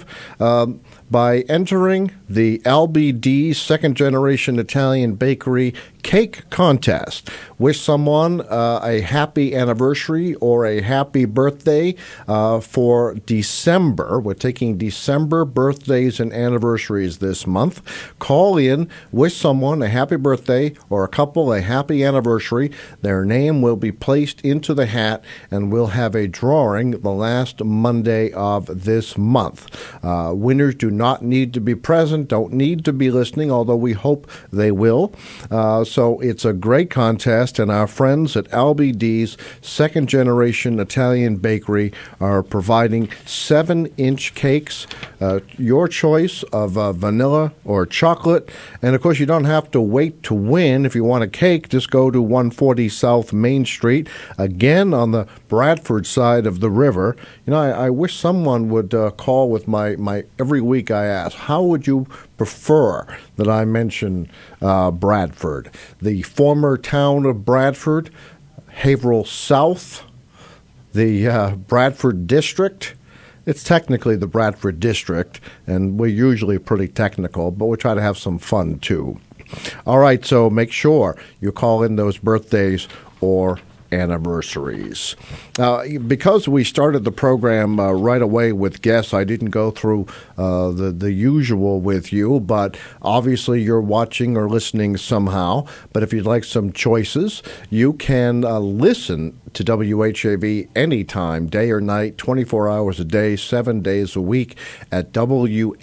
by entering the LBD Second Generation Italian Bakery Cake Contest. Wish someone a happy anniversary or a happy birthday for December. We're taking December birthdays and anniversaries this month. Call in, wish someone a happy birthday or a couple a happy anniversary. Their name will be placed into the hat, and we'll have a drawing the last Monday of this month. Winners do not need to be present, don't need to be listening, although we hope they will. So it's a great contest, and our friends at LBD's Second Generation Italian Bakery are providing 7-inch cakes, your choice of vanilla or chocolate. And of course, you don't have to wait to win. If you want a cake, just go to 140 South Main Street, again on the Bradford side of the river. You know, I wish someone would call with my every week I ask, how would you prefer that I mention Bradford? The former town of Bradford, Haverhill South, the Bradford District. It's technically the Bradford District, and we're usually pretty technical, but we try to have some fun too. All right, so make sure you call in those birthdays or anniversaries. Because we started the program right away with guests, I didn't go through the usual with you, but obviously you're watching or listening somehow. But if you'd like some choices, you can listen to WHAV anytime, day or night, 24 hours a day, 7 days a week at WHAV.net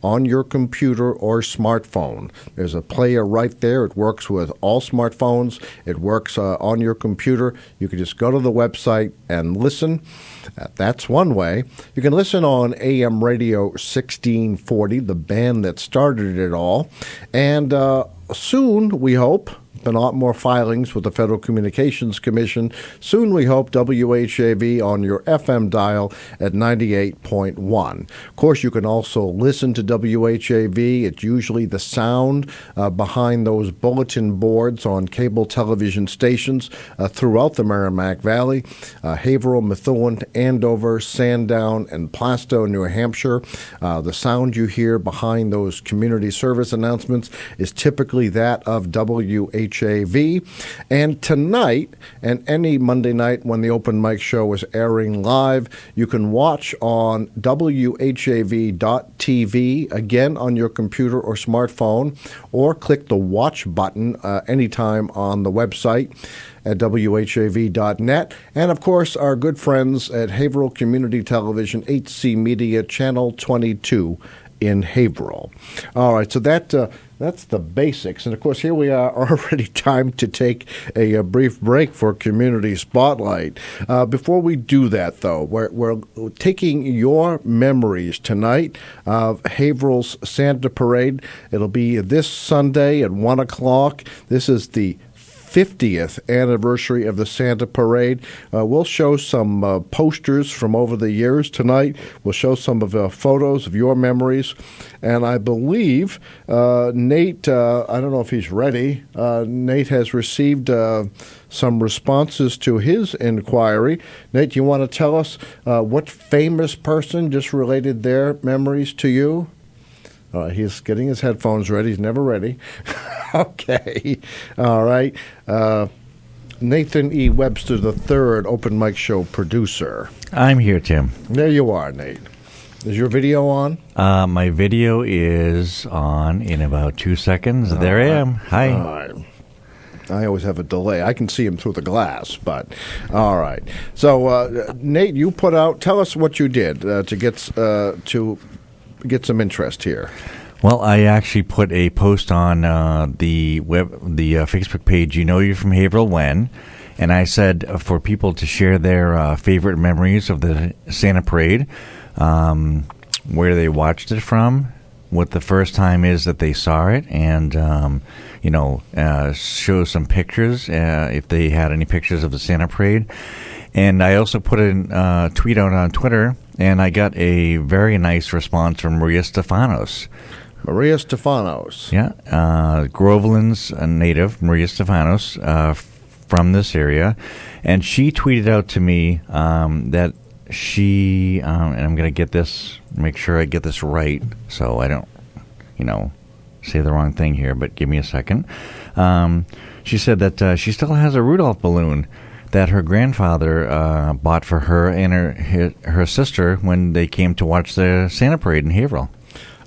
on your computer or smartphone. There's a player right there. It works with all smartphones. It works on your computer. You can just go to the website and listen. That's one way. You can listen on AM Radio 1640, the band that started it all. And soon, we hope, been a lot more filings with the Federal Communications Commission. Soon, we hope, WHAV on your FM dial at 98.1. Of course, you can also listen to WHAV. It's usually the sound behind those bulletin boards on cable television stations throughout the Merrimack Valley, Haverhill, Methuen, Andover, Sandown, and Plastow, New Hampshire. The sound you hear behind those community service announcements is typically that of WHAV. And tonight, and any Monday night when the Open Mic Show is airing live, you can watch on WHAV.tv, again on your computer or smartphone, or click the watch button anytime on the website at WHAV.net. And, of course, our good friends at Haverhill Community Television, HC Media, Channel 22 in Haverhill. All right, so that's the basics. And, of course, here we are already time to take a brief break for Community Spotlight. Before we do that, though, we're taking your memories tonight of Haverhill's Santa Parade. It'll be this Sunday at 1 o'clock. This is the 50th anniversary of the Santa Parade. We'll show some posters from over the years tonight. We'll show some of the photos of your memories. And I believe Nate, I don't know if he's ready, Nate has received some responses to his inquiry. Nate, you want to tell us what famous person just related their memories to you? He's getting his headphones ready. He's never ready. Okay. All right. Nathan E. Webster III, Open Mic Show producer. I'm here, Tim. There you are, Nate. Is your video on? My video is on in about 2 seconds. There I am. Hi. I always have a delay. I can see him through the glass, but all right. So, Nate, you put out. Tell us what you did to get some interest here. Well, I actually put a post on the Facebook page, You Know You're from Haverhill When, and I said for people to share their favorite memories of the Santa Parade, where they watched it from, what the first time is that they saw it, and show some pictures if they had any pictures of the Santa Parade. And I also put a tweet out on Twitter, and I got a very nice response from Maria Stefanos. Maria Stefanos. Yeah, Groveland's native, Maria Stefanos, from this area. And she tweeted out to me that she, and I'm going to make sure I get this right so I don't, say the wrong thing here, but give me a second. She said that she still has a Rudolph balloon that her grandfather bought for her and her sister when they came to watch the Santa Parade in Haverhill.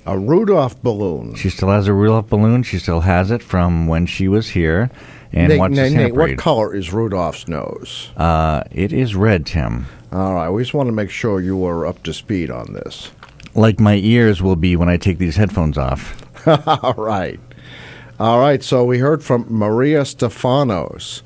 A Rudolph balloon. She still has a Rudolph balloon. She still has it from when she was here and watched the Santa Parade. What color is Rudolph's nose? It is red, Tim. All right. We just want to make sure you are up to speed on this. Like my ears will be when I take these headphones off. All right. All right. So we heard from Maria Stefanos,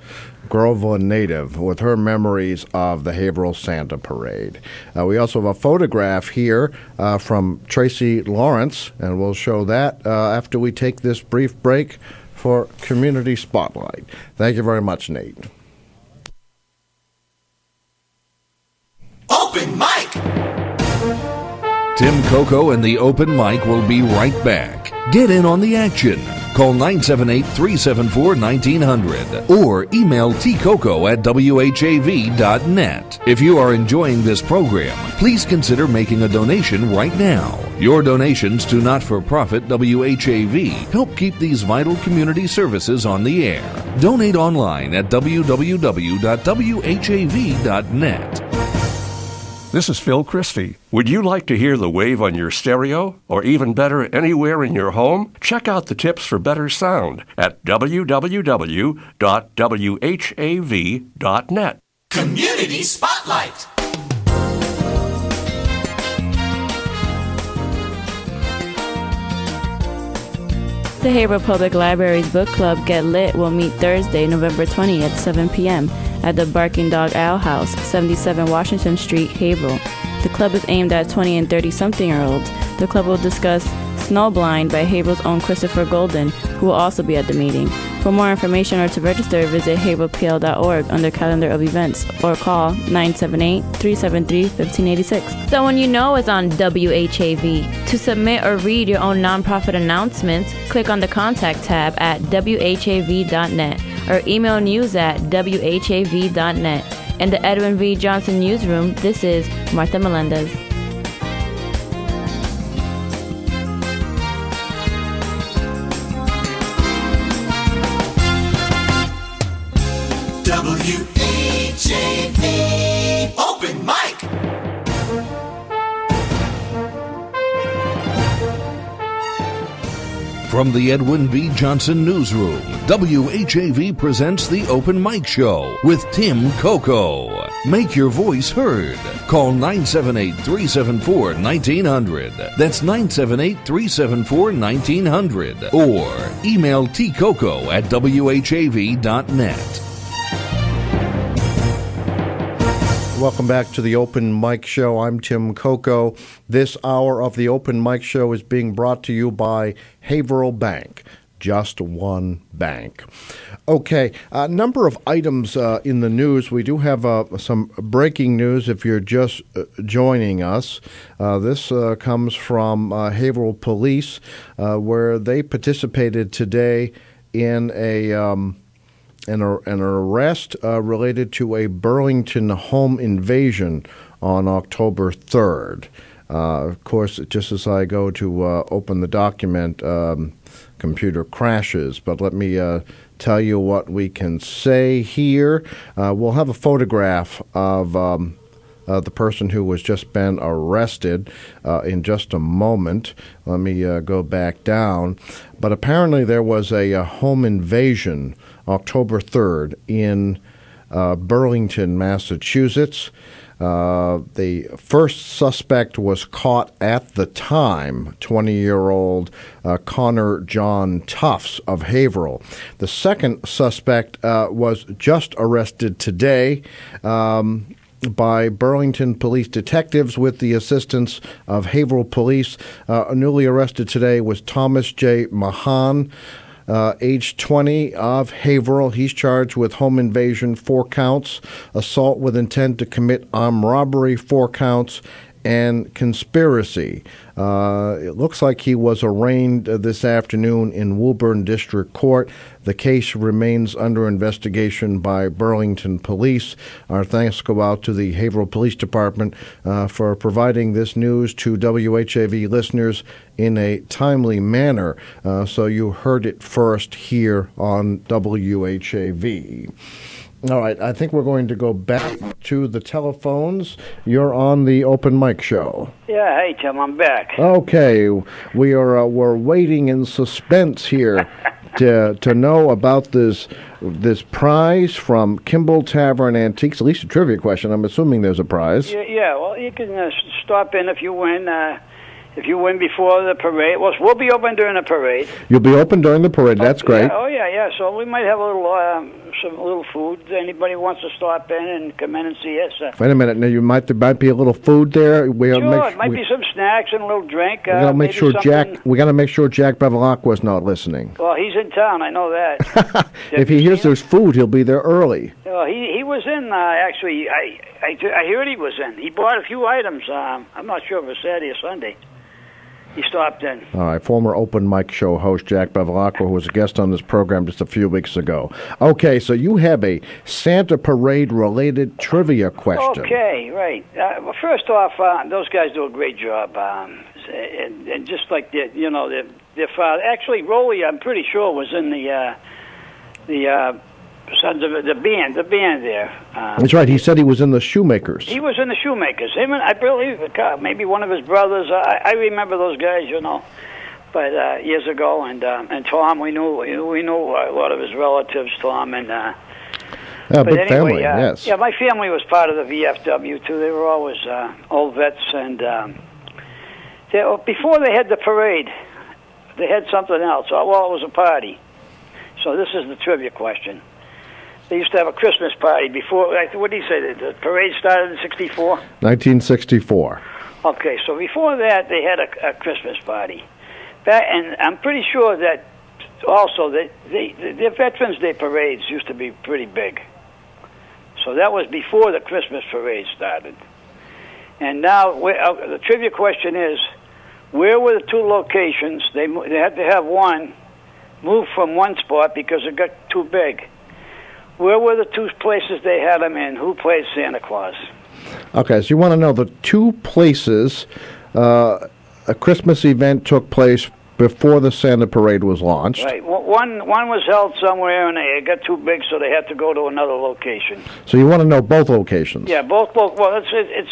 Groveland native, with her memories of the Haverhill Santa Parade. We also have a photograph here from Tracy Lawrence, and we'll show that after we take this brief break for Community Spotlight. Thank you very much, Nate. Open mic! Tim Coco and the Open Mic will be right back. Get in on the action. Call 978-374-1900 or email tcoco@whav.net. If you are enjoying this program, please consider making a donation right now. Your donations to not-for-profit WHAV help keep these vital community services on the air. Donate online at www.whav.net. This is Phil Christie. Would you like to hear the wave on your stereo, or even better, anywhere in your home? Check out the tips for better sound at www.whav.net. Community Spotlight. The Haverhill Public Library's book club Get Lit will meet Thursday, November 20th, 7 p.m. at the Barking Dog Ale House, 77 Washington Street, Haverhill. The club is aimed at 20 and 30-something-year-olds. The club will discuss Snowblind by Haverhill's own Christopher Golden, who will also be at the meeting. For more information or to register, visit haverhillpl.org under Calendar of Events or call 978-373-1586. Someone you know is on WHAV. To submit or read your own nonprofit announcements, click on the Contact tab at whav.net or email news@whav.net. In the Edwin V. Johnson Newsroom, this is Martha Melendez. WHAV Open Mic. From the Edwin V. Johnson Newsroom, WHAV presents the Open Mic Show with Tim Coco. Make your voice heard. Call 978-374-1900. That's 978-374-1900. Or email tcoco@whav.net. Welcome back to the Open Mic Show. I'm Tim Coco. This hour of the Open Mic Show is being brought to you by Haverhill Bank. Just one bank. Okay, a number of items in the news. We do have some breaking news if you're just joining us. This comes from Haverhill Police, where they participated today in an arrest related to a Burlington home invasion on October 3rd. Of course, just as I go to open the document, computer crashes. But let me tell you what we can say here. We'll have a photograph of the person who has just been arrested in just a moment. Let me go back down. But apparently there was a home invasion October 3rd in Burlington, Massachusetts. The first suspect was caught at the time, 20-year-old Connor John Tufts of Haverhill. The second suspect was just arrested today by Burlington police detectives with the assistance of Haverhill Police. Newly arrested today was Thomas J. Mahan, age 20, of Haverhill. He's charged with home invasion, 4 counts, assault with intent to commit armed robbery, 4 counts, and conspiracy. It looks like he was arraigned this afternoon in Woburn District Court. The case remains under investigation by Burlington Police. Our thanks go out to the Haverhill Police Department for providing this news to WHAV listeners in a timely manner. So you heard it first here on WHAV. All right, I think we're going to go back to the telephones. You're on the Open Mic Show. Yeah, hey Tim, I'm back. Okay, we're waiting in suspense here to know about this prize from Kimball Tavern Antiques. At least a trivia question. I'm assuming there's a prize. Yeah, well, you can stop in if you win. If you win before the parade, well, we'll be open during the parade. You'll be open during the parade. That's great. Yeah. So we might have a little, some little food. Anybody wants to stop in and come in and see us? Wait a minute. Now there might be a little food there. Sure, it might be some snacks and a little drink. We gotta make sure we gotta make sure Jack Bevilacqua not listening. Well, he's in town. I know that. If he hears there's food, he'll be there early. Well, he was in. Actually, I heard he was in. He bought a few items. I'm not sure if it was Saturday or Sunday. He stopped in. All right, former Open Mic Show host Jack Bevilacqua, who was a guest on this program just a few weeks ago. Okay, so you have a Santa Parade-related trivia question. Okay, right. Well, first off, those guys do a great job. And just like their father. Actually, Roland, I'm pretty sure, was in the Sons of the band there. That's right. He said he was in the Shoemakers. He was in the Shoemakers. Him and I believe maybe one of his brothers. I remember those guys, but years ago. And Tom, we knew a lot of his relatives. Tom and. But big anyway, family. Yes. Yeah, my family was part of the VFW too. They were always old vets, and before they had the parade. they had something else. Oh, well, it was a party. So this is the trivia question. They used to have a Christmas party before. What did he say? The parade started in '64. 1964. Okay, so before that, they had a Christmas party. And I'm pretty sure that also that the Veterans Day parades used to be pretty big. So that was before the Christmas parade started. And now the trivia question is, where were the two locations? They had to have one moved from one spot because it got too big. Where were the two places they had them in? Who played Santa Claus? Okay, so you want to know the two places a Christmas event took place before the Santa Parade was launched. Right. One was held somewhere, and it got too big, so they had to go to another location. So you want to know both locations? Yeah, both. Well, it's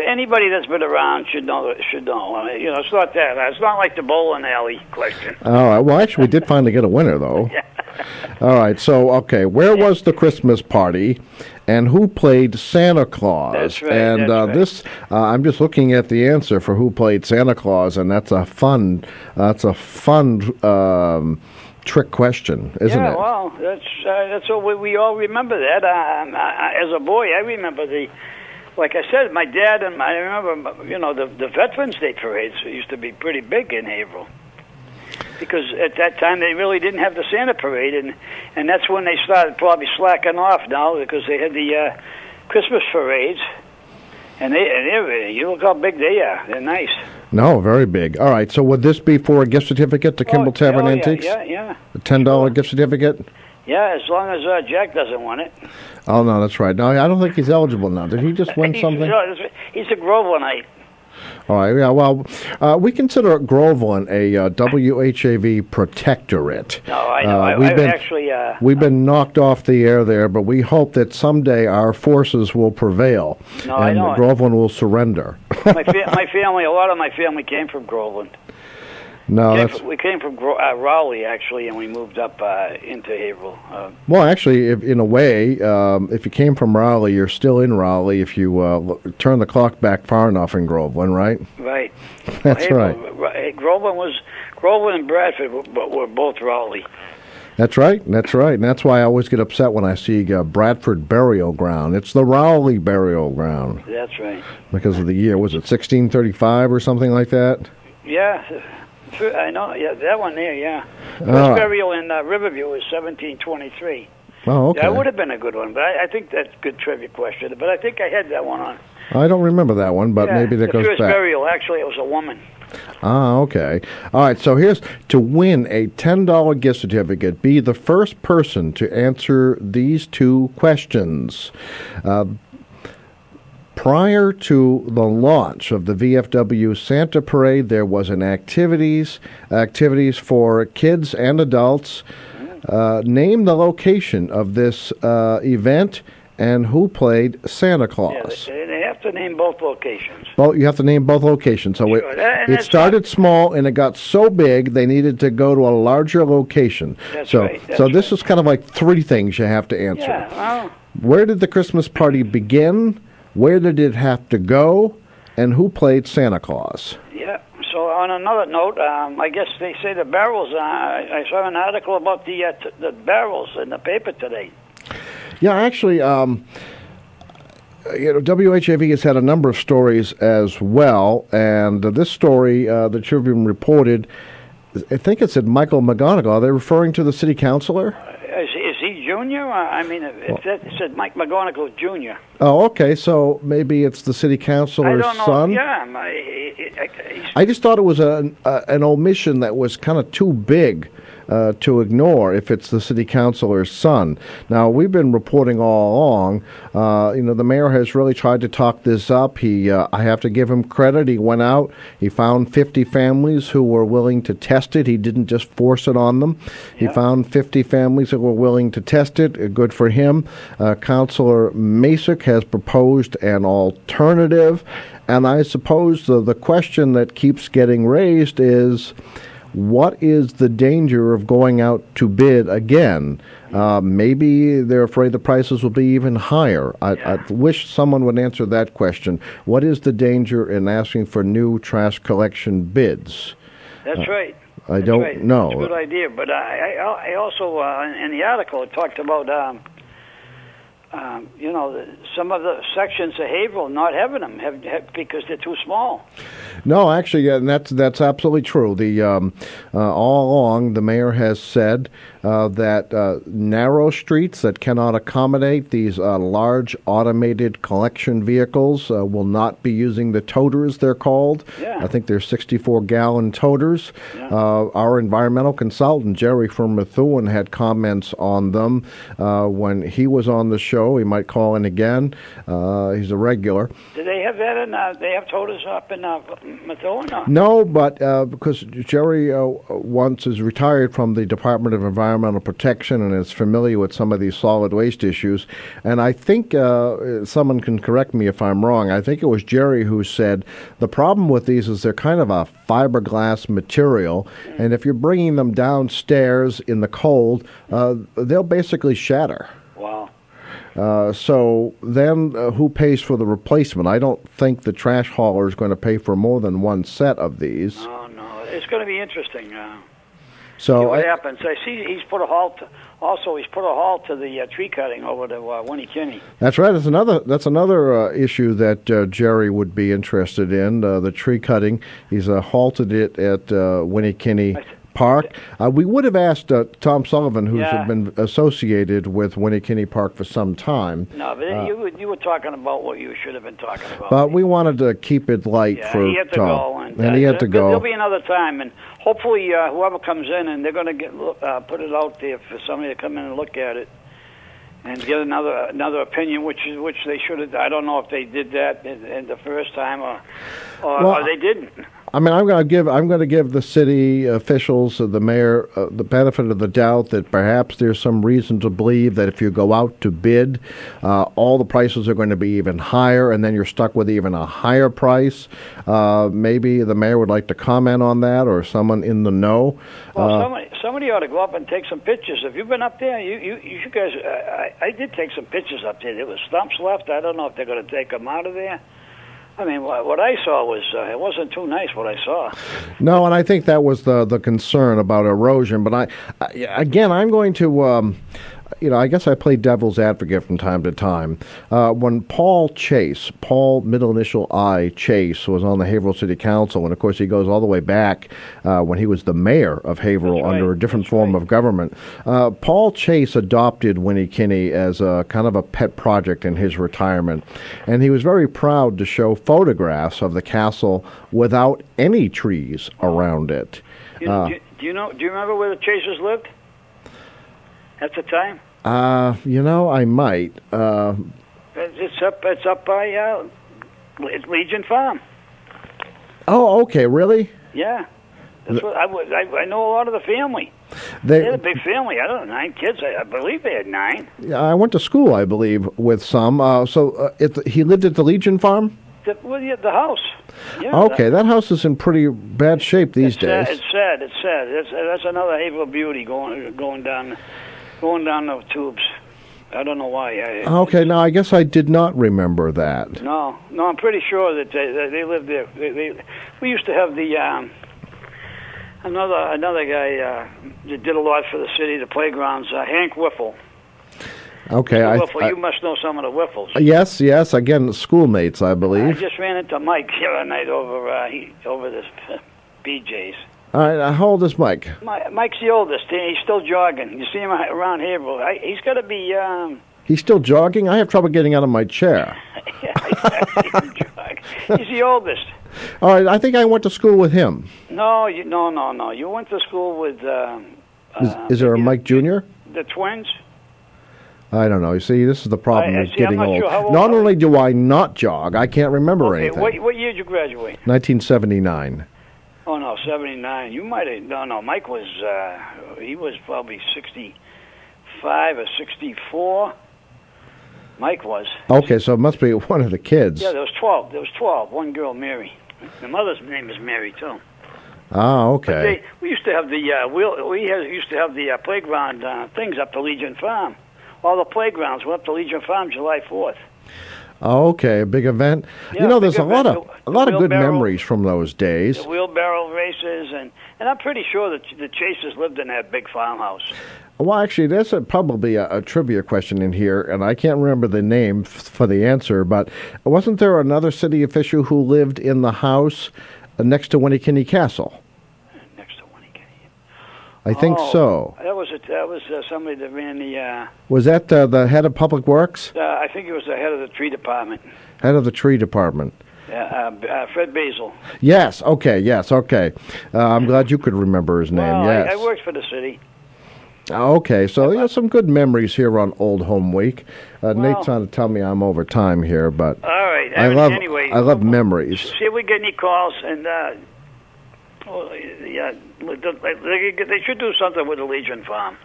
anybody that's been around should know. It's not that. It's not like the bowling alley question. All right. Well, actually, we did finally get a winner, though. Yeah. All right. So, okay, where was the Christmas party, and who played Santa Claus? That's right. And this, I'm just looking at the answer for who played Santa Claus, and that's a fun trick question, isn't it? Yeah. Well, that's all we all remember that. As a boy, I remember like I said, my dad and I remember, the Veterans Day parades used to be pretty big in Haverhill. Because at that time they really didn't have the Santa Parade, and that's when they started probably slacking off now because they had the Christmas parades, and you look how big they are. They're nice. No, very big. All right, so would this be for a gift certificate to Kimball Tavern Antiques? Yeah. A $10 gift certificate? Yeah, as long as Jack doesn't want it. Oh, no, that's right. No, I don't think he's eligible now. Did he just win something? He's a Grovelandite. All right, yeah, well, we consider Groveland a WHAV protectorate. No, I know. We've been knocked off the air there, but we hope that someday our forces will prevail and Groveland will surrender. My family, a lot of my family came from Groveland. No, we came from Raleigh, actually, and we moved up into Haverhill. Well, actually, in a way, if you came from Raleigh, you're still in Raleigh if you turn the clock back far enough in Groveland, right? Right. That's right. Groveland and Bradford were both Raleigh. That's right. And that's why I always get upset when I see Bradford Burial Ground. It's the Raleigh Burial Ground. That's right. Because of the year. Was it 1635 or something like that? Yeah. I know, yeah, that one there, yeah. First burial in Riverview was 1723. Oh, okay. That would have been a good one, but I think that's a good trivia question. But I think I had that one on. I don't remember that one, but maybe that goes back. The first burial, actually, it was a woman. Ah, okay. All right, so here's to win a $10 gift certificate. Be the first person to answer these two questions. Prior to the launch of the VFW Santa Parade, there was an activities for kids and adults. Name the location of this event and who played Santa Claus. Yeah, they have to name both locations. Well, you have to name both locations. So it started small and it got so big they needed to go to a larger location. That's so right. So this is kind of like three things you have to answer. Yeah, well, where did the Christmas party begin? Where did it have to go? And who played Santa Claus? Yeah. So on another note, I guess they say the barrels. I saw an article about the barrels in the paper today. Yeah, actually, WHAV has had a number of stories as well, and this story the Tribune reported, I think it said Michael McGonigal. Are they referring to the city councilor? Is he junior? It said Mike McGonigal Jr. Oh, okay. So maybe it's the city councilor's son? I don't know. Son? Yeah. I just thought it was an omission that was kind of too big to ignore if it's the city councilor's son. Now, we've been reporting all along, the mayor has really tried to talk this up. I have to give him credit. He went out, he found 50 families who were willing to test it. He didn't just force it on them. Yeah. He found 50 families that were willing to test it. Good for him. Councilor Masick has proposed an alternative, and I suppose the question that keeps getting raised is, what is the danger of going out to bid again? Maybe they're afraid the prices will be even higher. I wish someone would answer that question. What is the danger in asking for new trash collection bids? That's right. I don't right. know. It's a good idea, but I also in the article it talked about some of the sections of Haverhill not having them because they're too small. No, actually, and that's absolutely true. The all along, the mayor has said that narrow streets that cannot accommodate these large automated collection vehicles will not be using the toters, they're called. Yeah. I think they're 64-gallon toters. Yeah. Our environmental consultant, Jerry from Methuen, had comments on them when he was on the show. He might call in again. He's a regular. Do they have that in? They have toters up in Methuen? No, but because Jerry once is retired from the Department of Environmental Protection and is familiar with some of these solid waste issues, and I think someone can correct me if I'm wrong. I think it was Jerry who said the problem with these is they're kind of a fiberglass material, and if you're bringing them downstairs in the cold, they'll basically shatter. Wow. So then who pays for the replacement? I don't think the trash hauler is going to pay for more than one set of these. No. It's going to be interesting. So see what happens. I see he's put a halt. Also, he's put a halt to the tree cutting over to Winnie-Kinney. That's right. That's another issue that Jerry would be interested in, the tree cutting. He's halted it at Winnie-Kinney Park. We would have asked Tom Sullivan, who's been associated with Winnie-Kinney Park for some time. No, but you were talking about what you should have been talking about. But we wanted to keep it light for he had to Tom. go, and he had to go. There'll be another time, and hopefully whoever comes in, and they're going to get put it out there for somebody to come in and look at it and get another opinion, which they should have. I don't know if they did that in the first time or they didn't. I mean, I'm going to give the city officials, the mayor, the benefit of the doubt that perhaps there's some reason to believe that if you go out to bid, all the prices are going to be even higher, and then you're stuck with even a higher price. Maybe the mayor would like to comment on that, or someone in the know. Well, somebody ought to go up and take some pictures. If you've been up there, you guys, I did take some pictures up there. There was stumps left. I don't know if they're going to take them out of there. I mean, what I saw was, it wasn't too nice what I saw. No, and I think that was the concern about erosion. But I'm going to, I guess I play devil's advocate from time to time. When Paul Chase, Paul middle initial I Chase, was on the Haverhill City Council, and of course he goes all the way back when he was the mayor of Haverhill under a different form of government. Paul Chase adopted Winnie-Kinney as a kind of a pet project in his retirement, and he was very proud to show photographs of the castle without any trees around it. Do you remember where the Chasers lived at the time? I might. It's up by Legion Farm. Oh, okay, really? Yeah. That's what I know a lot of the family. They had a big family. I don't know, 9 kids. I believe they had 9. Yeah, I went to school, I believe, with some. He lived at the Legion Farm? The house. Yeah, okay, that house is in pretty bad shape these days. It's sad. That's another Haverhill beauty going down the tubes. I don't know why. Okay, now I guess I did not remember that. No, I'm pretty sure that they lived there. We used to have the another guy that did a lot for the city, the playgrounds, Hank Whiffle. Okay, Whiffle, you must know some of the Whiffles. Yes. Again, schoolmates, I believe. I just ran into Mike the other night over this BJ's. All right, how old is Mike? Mike's the oldest. He's still jogging. You see him around here, bro. He's got to be... He's still jogging? I have trouble getting out of my chair. He's the oldest. All right, I think I went to school with him. No. You went to school with... is there a Mike Jr.? The twins? I don't know. You see, this is the problem with getting old. Sure how Not only do I not jog, I can't remember anything. What year did you graduate? 1979. Oh, no, 79. You might have... No, Mike was... he was probably 65 or 64. Mike was. Okay, so it must be one of the kids. Yeah, there was 12. There was 12. One girl, Mary. The mother's name is Mary, too. Ah, okay. We used to have the... used to have the playground things up to Legion Farm. All the playgrounds went up to Legion Farm July 4th. Oh, okay, a big event. Yeah, There's big a lot event. of good Wheelbarrow- memories from those days. The wheelbarrow races, and I'm pretty sure that the Chasers lived in that big farmhouse. Well, actually, there's probably a trivia question in here, and I can't remember the name for the answer, but wasn't there another city official who lived in the house next to Winnikinny Castle? Next to Winnikinny. I think so. That was somebody that ran the. Was that the head of Public Works? I think it was the head of the tree department. Head of the tree department. Fred Basil. Yes, okay. I'm glad you could remember his name, Well, yes. I worked for the city. Okay, so some good memories here on Old Home Week. Nate's trying to tell me I'm over time here, but All right. I Anyway, love memories. See if we get any calls, and they should do something with the Legion Farm.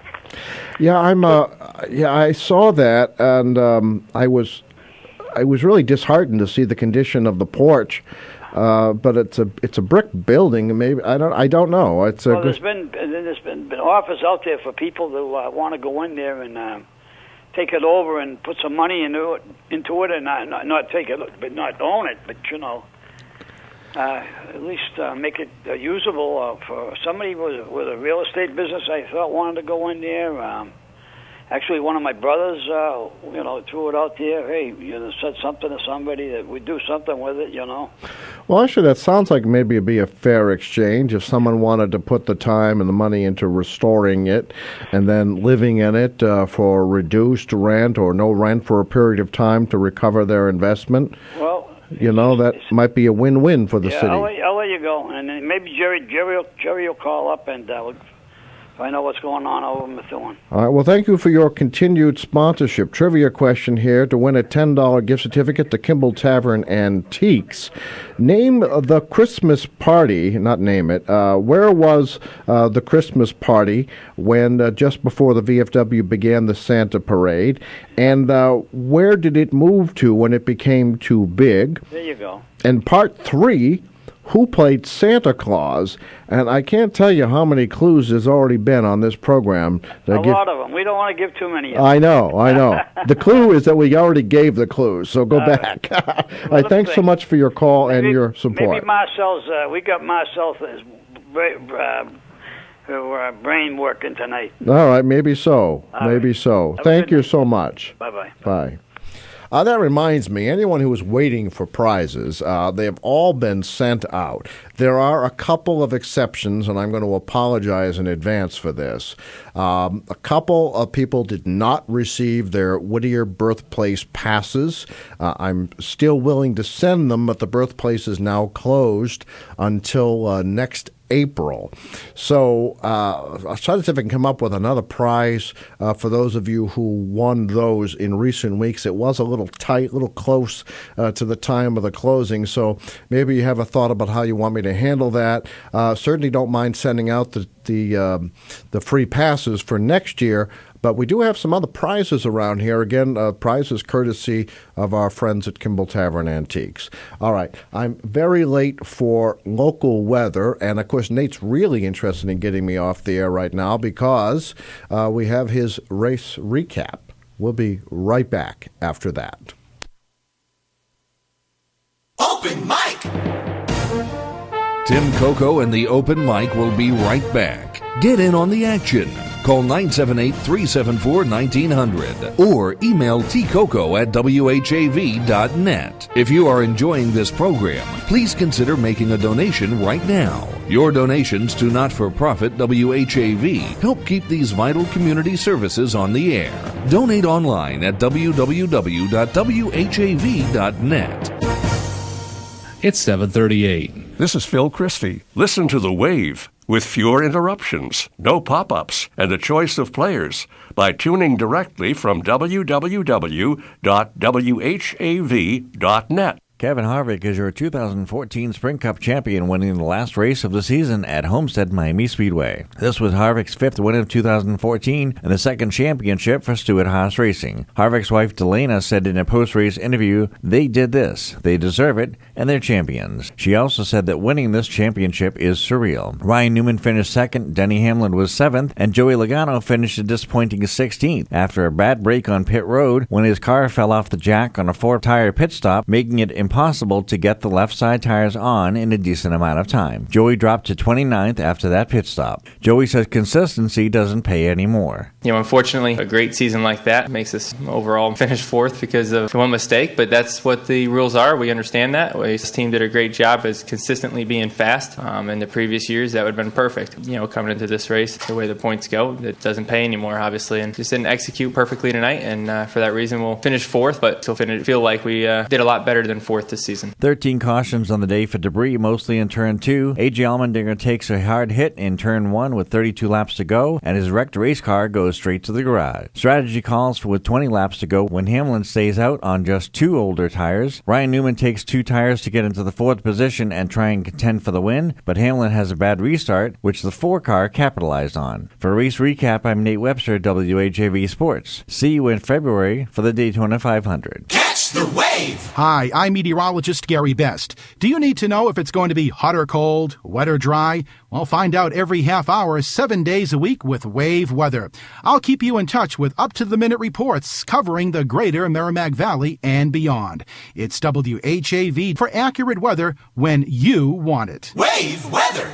Yeah, I saw that, and I was really disheartened to see the condition of the porch. But it's a brick building. Maybe I don't know. There's been offers out there for people who want to go in there and take it over and put some money into it, and not take it, but not own it. But at least make it usable for somebody with a real estate business. I thought wanted to go in there. Actually, one of my brothers, threw it out there. Hey, said something to somebody that we'd do something with it, Well, actually, that sounds like maybe it'd be a fair exchange if someone wanted to put the time and the money into restoring it and then living in it for reduced rent or no rent for a period of time to recover their investment. Well, that might be a win-win for the city. I'll let you go, and then maybe Jerry will call up and find out what's going on over in Methuen. All right. Well, thank you for your continued sponsorship. Trivia question here to win a $10 gift certificate to Kimball Tavern Antiques. Name the Christmas party, not name it. Where was the Christmas party when just before the VFW began the Santa Parade? And where did it move to when it became too big? There you go. And part 3, who played Santa Claus? And I can't tell you how many clues there's already been on this program. A lot of them. We don't want to give too many. I know. The clue is that we already gave the clues, so go back. All right, thanks so much for your call and your support. Maybe Marcel's, we got Marcel's brain working tonight. All right, maybe so. Maybe so. Thank you so much. Bye-bye. Bye. That reminds me, anyone who is waiting for prizes, they have all been sent out. There are a couple of exceptions, and I'm going to apologize in advance for this. A couple of people did not receive their Whittier birthplace passes. I'm still willing to send them, but the birthplace is now closed until next April. So I'll try to see if I can come up with another prize for those of you who won those in recent weeks. It was a little tight, a little close to the time of the closing, so maybe you have a thought about how you want me to handle that. Certainly don't mind sending out the free passes for next year. But we do have some other prizes around here. Again, prizes courtesy of our friends at Kimball Tavern Antiques. All right, I'm very late for local weather, and of course Nate's really interested in getting me off the air right now because we have his race recap. We'll be right back after that. Open mic! Tim Coco and the Open Mic will be right back. Get in on the action. Call 978-374-1900 or email tcoco@whav.net. If you are enjoying this program, please consider making a donation right now. Your donations to not-for-profit WHAV help keep these vital community services on the air. Donate online at www.whav.net. It's 7:38. This is Phil Christie. Listen to The Wave with fewer interruptions, no pop-ups, and a choice of players by tuning directly from www.whav.net. Kevin Harvick is your 2014 Sprint Cup champion, winning the last race of the season at Homestead Miami Speedway. This was Harvick's 5th win of 2014 and the 2nd championship for Stewart Haas Racing. Harvick's wife Delana said in a post-race interview, "They did this, they deserve it, and they're champions." She also said that winning this championship is surreal. Ryan Newman finished 2nd, Denny Hamlin was 7th, and Joey Logano finished a disappointing 16th after a bad break on pit road when his car fell off the jack on a 4-tire pit stop, making it impossible to get the left side tires on in a decent amount of time. Joey dropped to 29th after that pit stop. Joey says consistency doesn't pay anymore. Unfortunately, a great season like that makes us overall finish 4th because of one mistake, but that's what the rules are. We understand that. This team did a great job as consistently being fast. In the previous years, that would have been perfect. Coming into this race, the way the points go, it doesn't pay anymore, obviously, and just didn't execute perfectly tonight, and for that reason, we'll finish 4th, but still feel like we did a lot better than 4th this season. 13 cautions on the day for debris, mostly in Turn 2. A.J. Allmendinger takes a hard hit in Turn 1 with 32 laps to go, and his wrecked race car goes straight to the garage. Strategy calls for with 20 laps to go when Hamlin stays out on just 2 older tires. Ryan Newman takes 2 tires to get into the 4th position and try and contend for the win, but Hamlin has a bad restart, which the 4 car capitalized on. For a race recap, I'm Nate Webster, WHAV Sports. See you in February for the Daytona 500. Catch the wave! Hi, I'm meteorologist Gary Best. Do you need to know if it's going to be hot or cold, wet or dry? Well, find out every half hour, 7 days a week with WAVE Weather. I'll keep you in touch with up-to-the-minute reports covering the greater Merrimack Valley and beyond. It's WHAV for accurate weather when you want it. WAVE Weather!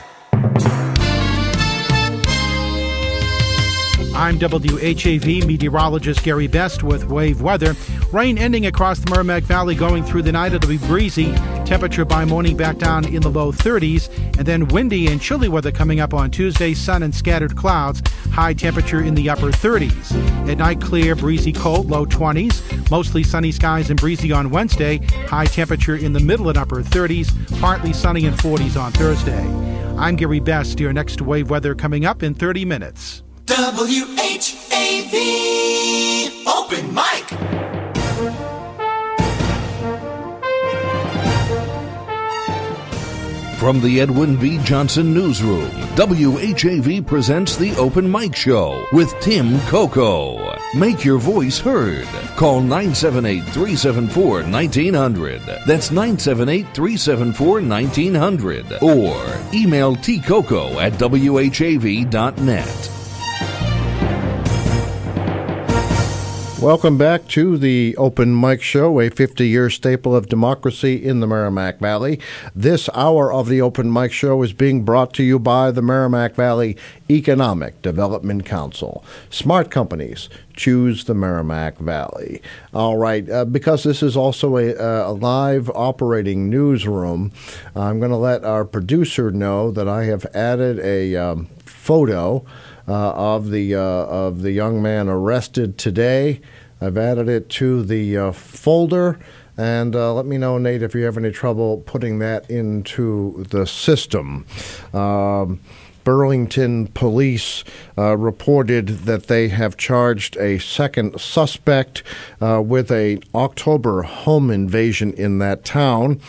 I'm WHAV meteorologist Gary Best with WAVE Weather. Rain ending across the Merrimack Valley going through the night. It'll be breezy. Temperature by morning back down in the low 30s. And then windy and chilly weather coming up on Tuesday. Sun and scattered clouds. High temperature in the upper 30s. At night, clear, breezy, cold, low 20s. Mostly sunny skies and breezy on Wednesday. High temperature in the middle and upper 30s. Partly sunny and 40s on Thursday. I'm Gary Best. Your next WAVE Weather coming up in 30 minutes. WHAV Open Mic. From the Edwin B. Johnson Newsroom, WHAV presents the Open Mic Show with Tim Coco. Make your voice heard. Call 978-374-1900. That's 978-374-1900. Or email tcoco@whav.net. Welcome back to the Open Mic Show, a 50-year staple of democracy in the Merrimack Valley. This hour of the Open Mic Show is being brought to you by the Merrimack Valley Economic Development Council. Smart companies choose the Merrimack Valley. All right, because this is also a live operating newsroom, I'm going to let our producer know that I have added a photo of the young man arrested today. I've added it to the folder, and let me know, Nate, if you have any trouble putting that into the system. Burlington police reported that they have charged a second suspect with an October home invasion in that town.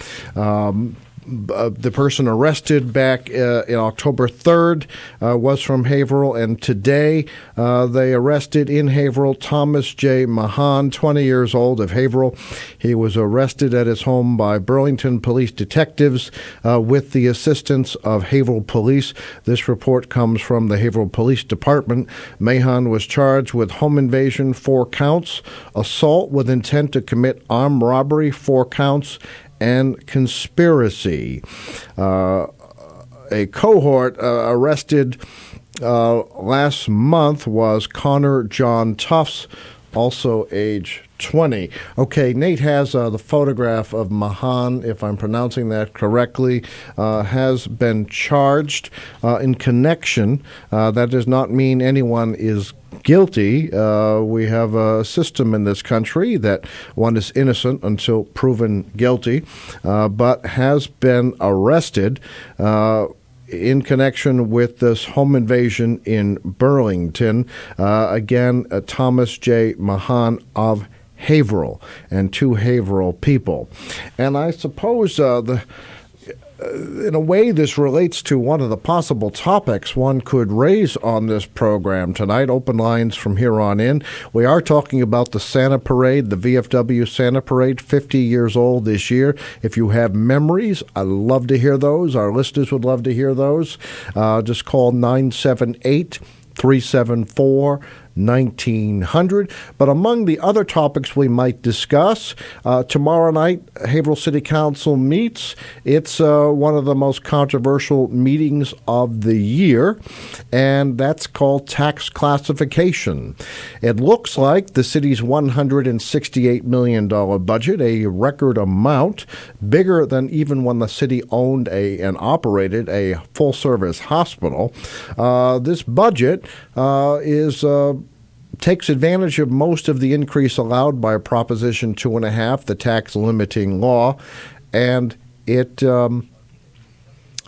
The person arrested back in October 3rd was from Haverhill, and today they arrested in Haverhill Thomas J. Mahan, 20 years old, of Haverhill. He was arrested at his home by Burlington police detectives with the assistance of Haverhill police. This report comes from the Haverhill Police Department. Mahan was charged with home invasion, 4 counts, assault with intent to commit armed robbery, 4 counts, and conspiracy. A cohort arrested last month was Connor John Tufts, also age 20. Okay, Nate has the photograph of Mahan, if I'm pronouncing that correctly, has been charged in connection. That does not mean anyone is guilty. We have a system in this country that one is innocent until proven guilty, but has been arrested in connection with this home invasion in Burlington. Again, Thomas J. Mahan of Haverhill and two Haverhill people. And I suppose in a way, this relates to one of the possible topics one could raise on this program tonight. Open lines from here on in. We are talking about the Santa Parade, the VFW Santa Parade, 50 years old this year. If you have memories, I'd love to hear those. Our listeners would love to hear those. Just call 978-374-1900. But among the other topics we might discuss, tomorrow night, Haverhill City Council meets. It's one of the most controversial meetings of the year, and that's called tax classification. It looks like the city's $168 million budget, a record amount, bigger than even when the city owned and operated a full-service hospital. This budget takes advantage of most of the increase allowed by Proposition 2.5, the tax limiting law, and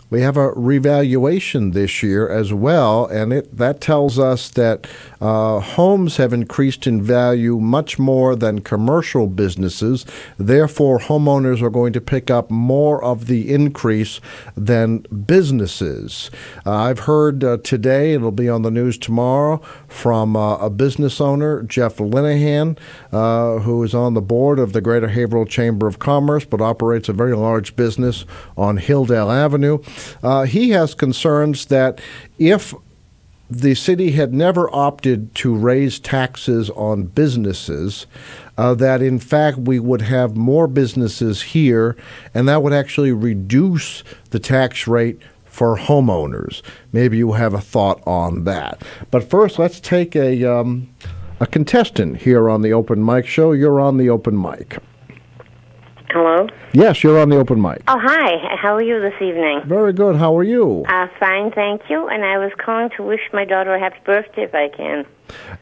we have a revaluation this year as well, and that tells us that homes have increased in value much more than commercial businesses. Therefore, homeowners are going to pick up more of the increase than businesses. I've heard today, it'll be on the news tomorrow, from a business owner, Jeff Linehan, who is on the board of the Greater Haverhill Chamber of Commerce, but operates a very large business on Hilldale Avenue. He has concerns that if the city had never opted to raise taxes on businesses, that in fact we would have more businesses here, and that would actually reduce the tax rate for homeowners. Maybe you have a thought on that. But first, let's take a contestant here on the Open Mic Show. You're on the Open Mic. Hello? Yes, you're on the Open Mic. Oh, hi. How are you this evening? Very good. How are you? Fine, thank you. And I was calling to wish my daughter a happy birthday if I can.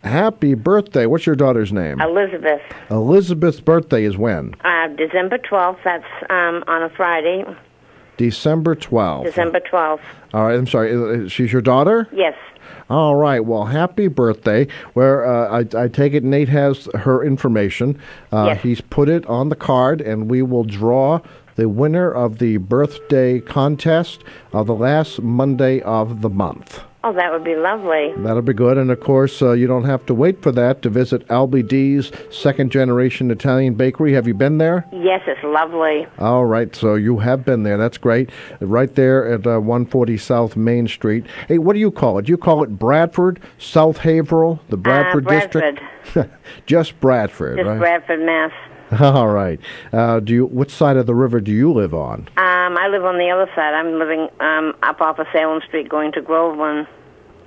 Happy birthday. What's your daughter's name? Elizabeth. Elizabeth's birthday is when? December 12th. That's on a Friday. December 12th. December 12th. All right. I'm sorry. She's your daughter? Yes. All right. Well, happy birthday. Where I take it Nate has her information. Yes. He's put it on the card, and we will draw the winner of the birthday contest the last Monday of the month. Oh, that would be lovely. That'll be good. And, of course, you don't have to wait for that to visit Albie D's second-generation Italian bakery. Have you been there? Yes, it's lovely. All right. So you have been there. That's great. Right there at 140 South Main Street. Hey, what do you call it? Do you call it Bradford, South Haverhill, the Bradford Bradford. District? Just Bradford, Just right? Bradford, Mass. All right. What side of the river do you live on? I live on the other side. I'm living up off of Salem Street going to Groveland.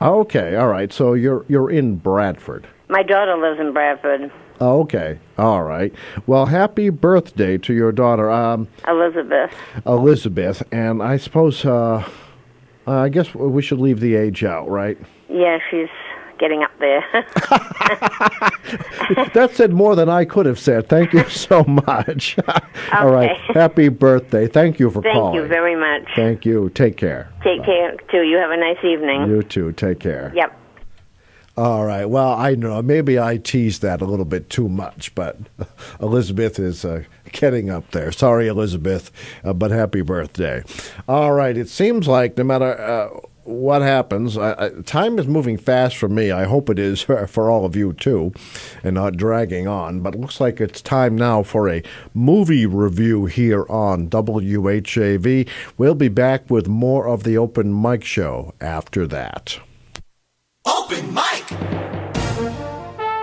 Okay. All right. So you're in Bradford. My daughter lives in Bradford. Okay. All right. Well, happy birthday to your daughter, Elizabeth. Elizabeth. And I suppose, I guess we should leave the age out, right? Yeah, she's getting up there. That said more than I could have said. Thank you so much. All right. Happy birthday. Thank you for calling. Thank you very much. Thank you. Take care. Take care, too. You have a nice evening. You too. Take care. Yep. All right. Well, I know. Maybe I teased that a little bit too much, but Elizabeth is getting up there. Sorry, Elizabeth, but happy birthday. All right. It seems like no matter what happens, time is moving fast for me. I hope it is for all of you, too, and not dragging on. But it looks like it's time now for a movie review here on WHAV. We'll be back with more of the Open Mic Show after that. Open Mic!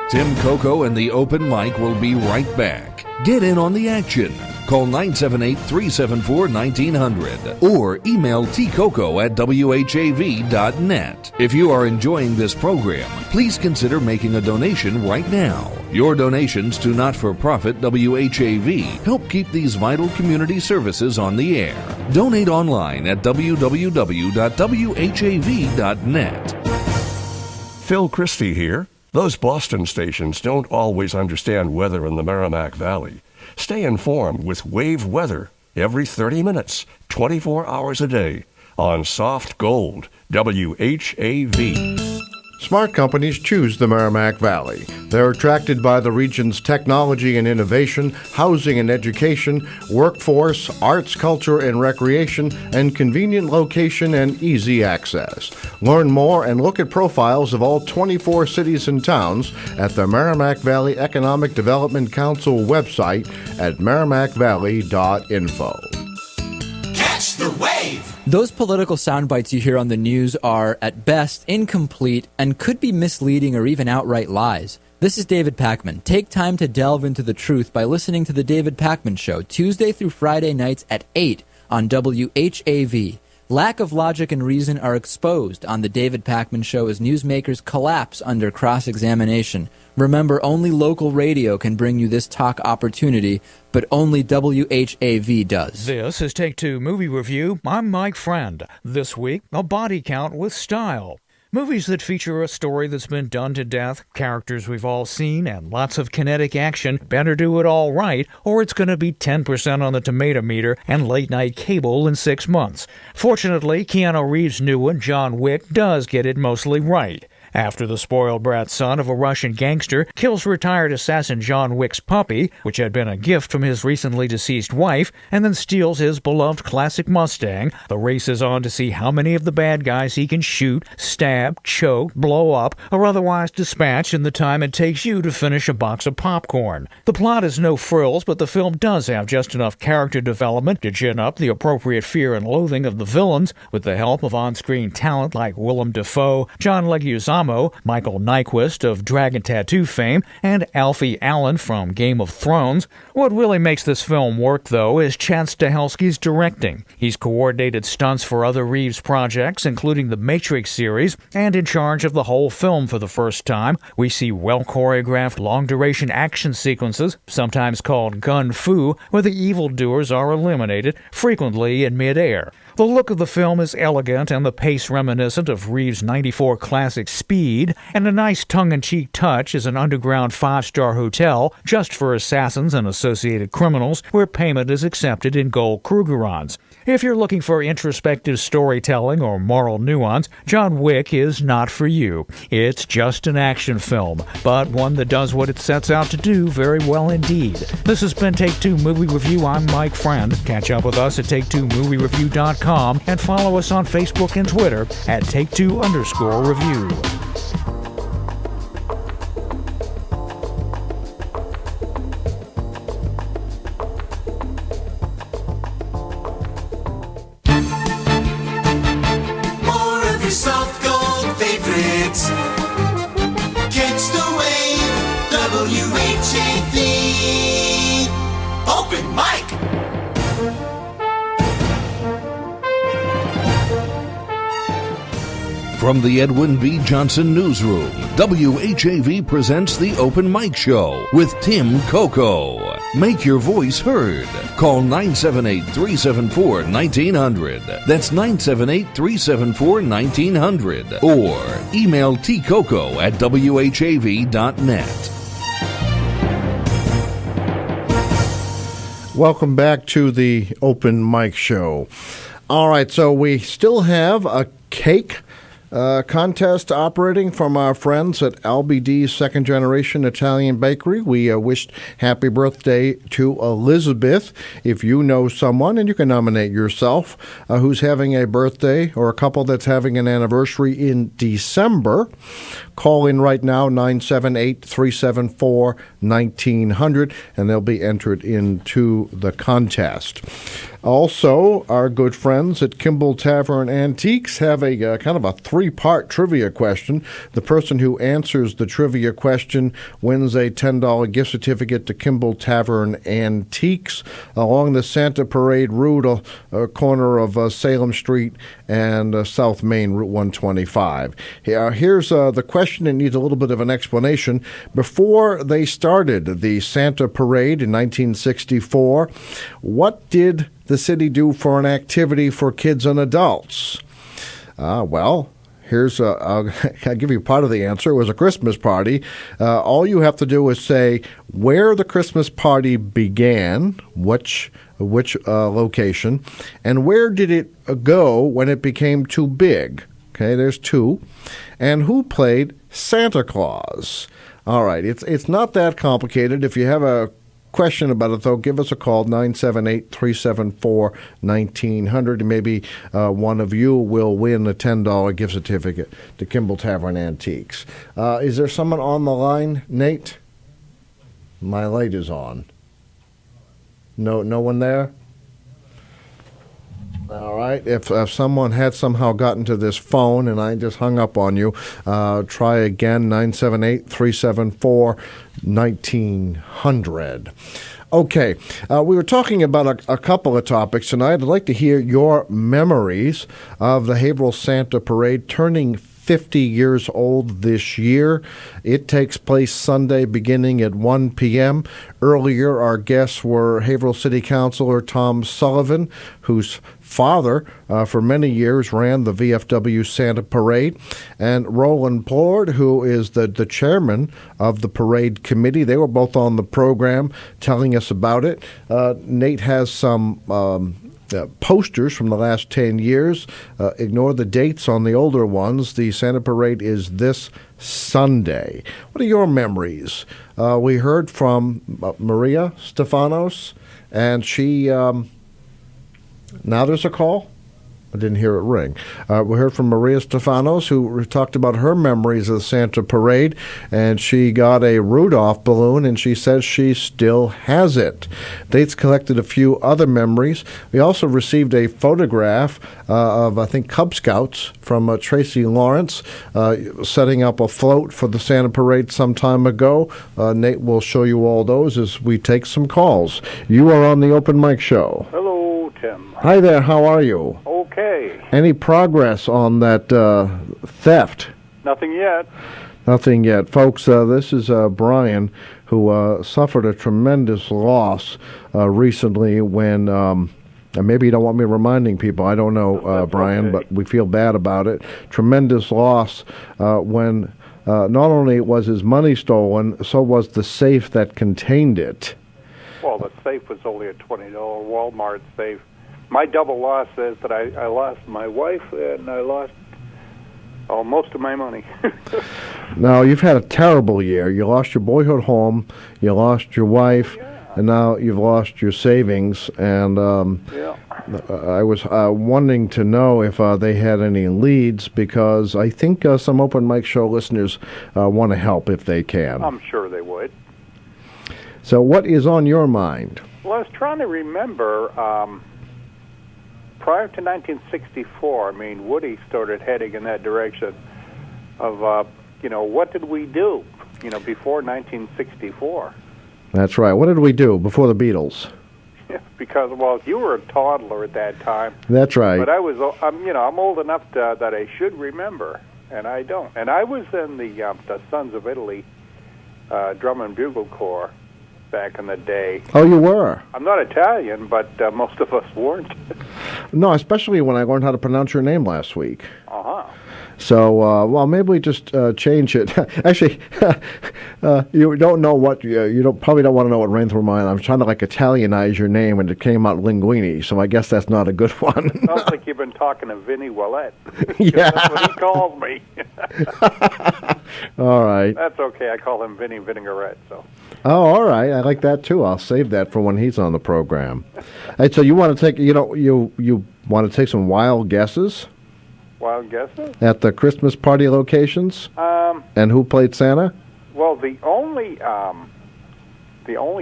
Tim Coco and the Open Mic will be right back. Get in on the action. Call 978-374-1900 or email tcoco@whav.net. If you are enjoying this program, please consider making a donation right now. Your donations to not-for-profit WHAV help keep these vital community services on the air. Donate online at www.whav.net. Phil Christie here. Those Boston stations don't always understand weather in the Merrimack Valley. Stay informed with WAVE weather every 30 minutes, 24 hours a day on Soft Gold, WHAV. Smart companies choose the Merrimack Valley. They're attracted by the region's technology and innovation, housing and education, workforce, arts, culture and recreation, and convenient location and easy access. Learn more and look at profiles of all 24 cities and towns at the Merrimack Valley Economic Development Council website at merrimackvalley.info. Catch the wave! Those political sound bites you hear on the news are, at best, incomplete and could be misleading or even outright lies. This is David Pakman. Take time to delve into the truth by listening to The David Pakman Show, Tuesday through Friday nights at 8 on WHAV. Lack of logic and reason are exposed on The David Pakman Show as newsmakers collapse under cross-examination. Remember, only local radio can bring you this talk opportunity, but only WHAV does. This is Take Two Movie Review. I'm Mike Friend. This week, a body count with style. Movies that feature a story that's been done to death, characters we've all seen, and lots of kinetic action better do it all right, or it's going to be 10% on the tomato meter and late-night cable in 6 months. Fortunately, Keanu Reeves' new one, John Wick, does get it mostly right. After the spoiled brat son of a Russian gangster kills retired assassin John Wick's puppy, which had been a gift from his recently deceased wife, and then steals his beloved classic Mustang, the race is on to see how many of the bad guys he can shoot, stab, choke, blow up, or otherwise dispatch in the time it takes you to finish a box of popcorn. The plot is no frills, but the film does have just enough character development to gin up the appropriate fear and loathing of the villains, with the help of on-screen talent like Willem Dafoe, John Leguizamo, Michael Nyquist of Dragon Tattoo fame, and Alfie Allen from Game of Thrones. What really makes this film work, though, is Chad Stahelski's directing. He's coordinated stunts for other Reeves projects, including the Matrix series, and in charge of the whole film for the first time. We see well-choreographed, long-duration action sequences, sometimes called gun fu, where the evildoers are eliminated, frequently in mid-air. The look of the film is elegant and the pace reminiscent of Reeves' '94 classic Speed, and a nice tongue-in-cheek touch is an underground 5-star hotel just for assassins and associated criminals where payment is accepted in gold Krugerrands. If you're looking for introspective storytelling or moral nuance, John Wick is not for you. It's just an action film, but one that does what it sets out to do very well indeed. This has been Take Two Movie Review. I'm Mike Friend. Catch up with us at Take2MovieReview.com and follow us on Facebook and Twitter at Take2_Review. More of your soft gold favorites. Catch the wave, WHAV. Open mic. From the Edwin V. Johnson Newsroom, WHAV presents the Open Mic Show with Tim Coco. Make your voice heard. Call 978-374-1900. That's 978-374-1900. Or email tcoco@whav.net. Welcome back to the Open Mic Show. All right, so we still have a cake contest operating from our friends at LBD's Second Generation Italian Bakery. We wished happy birthday to Elizabeth. If you know someone, and you can nominate yourself, who's having a birthday or a couple that's having an anniversary in December, call in right now, 978-374-1900, and they'll be entered into the contest. Also, our good friends at Kimball Tavern Antiques have a kind of a three-part trivia question. The person who answers the trivia question wins a $10 gift certificate to Kimball Tavern Antiques along the Santa Parade route, corner of Salem Street and South Main Route 125. Here's the question. It needs a little bit of an explanation. Before they started the Santa Parade in 1964, what did the city do for an activity for kids and adults? Well, here's I'll give you part of the answer. It was a Christmas party. All you have to do is say where the Christmas party began, which location, and where did it go when it became too big. Okay, there's two. And who played Santa Claus? All right, it's not that complicated. If you have a question about it, though, give us a call, 978-374-1900, and maybe one of you will win a $10 gift certificate to Kimball Tavern Antiques. Is there someone on the line, Nate? My light is on. No one there? All right. If someone had somehow gotten to this phone and I just hung up on you, try again, 978-374-1900. Okay. We were talking about a couple of topics tonight. I'd like to hear your memories of the Haverhill Santa Parade turning 50 years old this year. It takes place Sunday beginning at 1 p.m. Earlier, our guests were Haverhill City Councilor Tom Sullivan, whose father for many years ran the VFW Santa Parade, and Roland Plourde, who is the chairman of the parade committee. They were both on the program telling us about it. Nate has some posters from the last 10 years. Ignore the dates on the older ones. The Santa Parade is this Sunday. What are your memories? We heard from Maria Stefanos, and she... now there's a call? I didn't hear it ring. We heard from Maria Stefanos, who talked about her memories of the Santa Parade, and she got a Rudolph balloon, and she says she still has it. Dates collected a few other memories. We also received a photograph of, I think, Cub Scouts from Tracy Lawrence setting up a float for the Santa Parade some time ago. Nate will show you all those as we take some calls. You are on the Open Mic Show. Hello, Tim. Hi there, how are you? Okay. Any progress on that theft? Nothing yet. Nothing yet. Folks, this is Brian, who suffered a tremendous loss recently when, and maybe you don't want me reminding people, I don't know, Brian, okay. But we feel bad about it. Tremendous loss when not only was his money stolen, so was the safe that contained it. Well, the safe was only a $20 Walmart safe. My double loss is that I lost my wife and I lost most of my money. Now, you've had a terrible year. You lost your boyhood home, you lost your wife, and now you've lost your savings. And I was wanting to know if they had any leads, because I think some Open Mic Show listeners want to help if they can. I'm sure they would. So what is on your mind? Well, I was trying to remember... prior to 1964, I mean, Woody started heading in that direction of, what did we do, before 1964? That's right. What did we do before the Beatles? Yeah, because, well, you were a toddler at that time. That's right. But I'm old enough that I should remember, and I don't. And I was in the Sons of Italy Drum and Bugle Corps back in the day. Oh, you were? I'm not Italian, but most of us weren't. No, especially when I learned how to pronounce your name last week. Uh-huh. So, maybe we just change it. Actually, you don't know what, probably don't want to know what ran through my mind. I'm trying to, Italianize your name, and it came out Linguini, so I guess that's not a good one. Sounds like you've been talking to Vinnie Willette. Yeah. That's what he calls me. All right. That's okay. I call him Vinnie Vinaigrette, so... Oh, all right. I like that too. I'll save that for when he's on the program. Hey, so you want to take, you want to take some wild guesses? Wild guesses? At the Christmas party locations? And who played Santa? Well, the only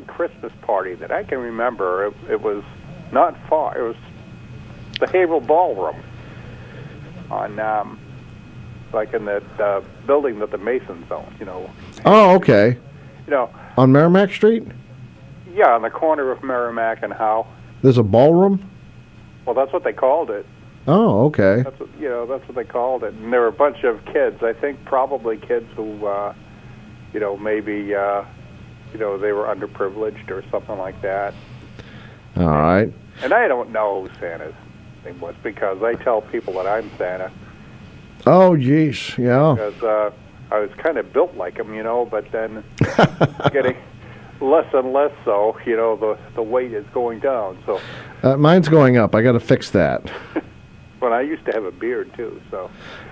Christmas party that I can remember, it was not far. It was the Haverhill Ballroom on, in that building that the Masons own, Oh, okay. On Merrimack Street? Yeah, on the corner of Merrimack and Howe. There's a ballroom? Well, that's what they called it. Oh, okay. That's what they called it. And there were a bunch of kids. I think probably kids who, maybe, they were underprivileged or something like that. All right. And I don't know who Santa's name was, because I tell people that I'm Santa. Oh, geez, yeah. Because I was kind of built like him, but then getting less and less so, the weight is going down. So mine's going up. I got to fix that. But I used to have a beard, too, so...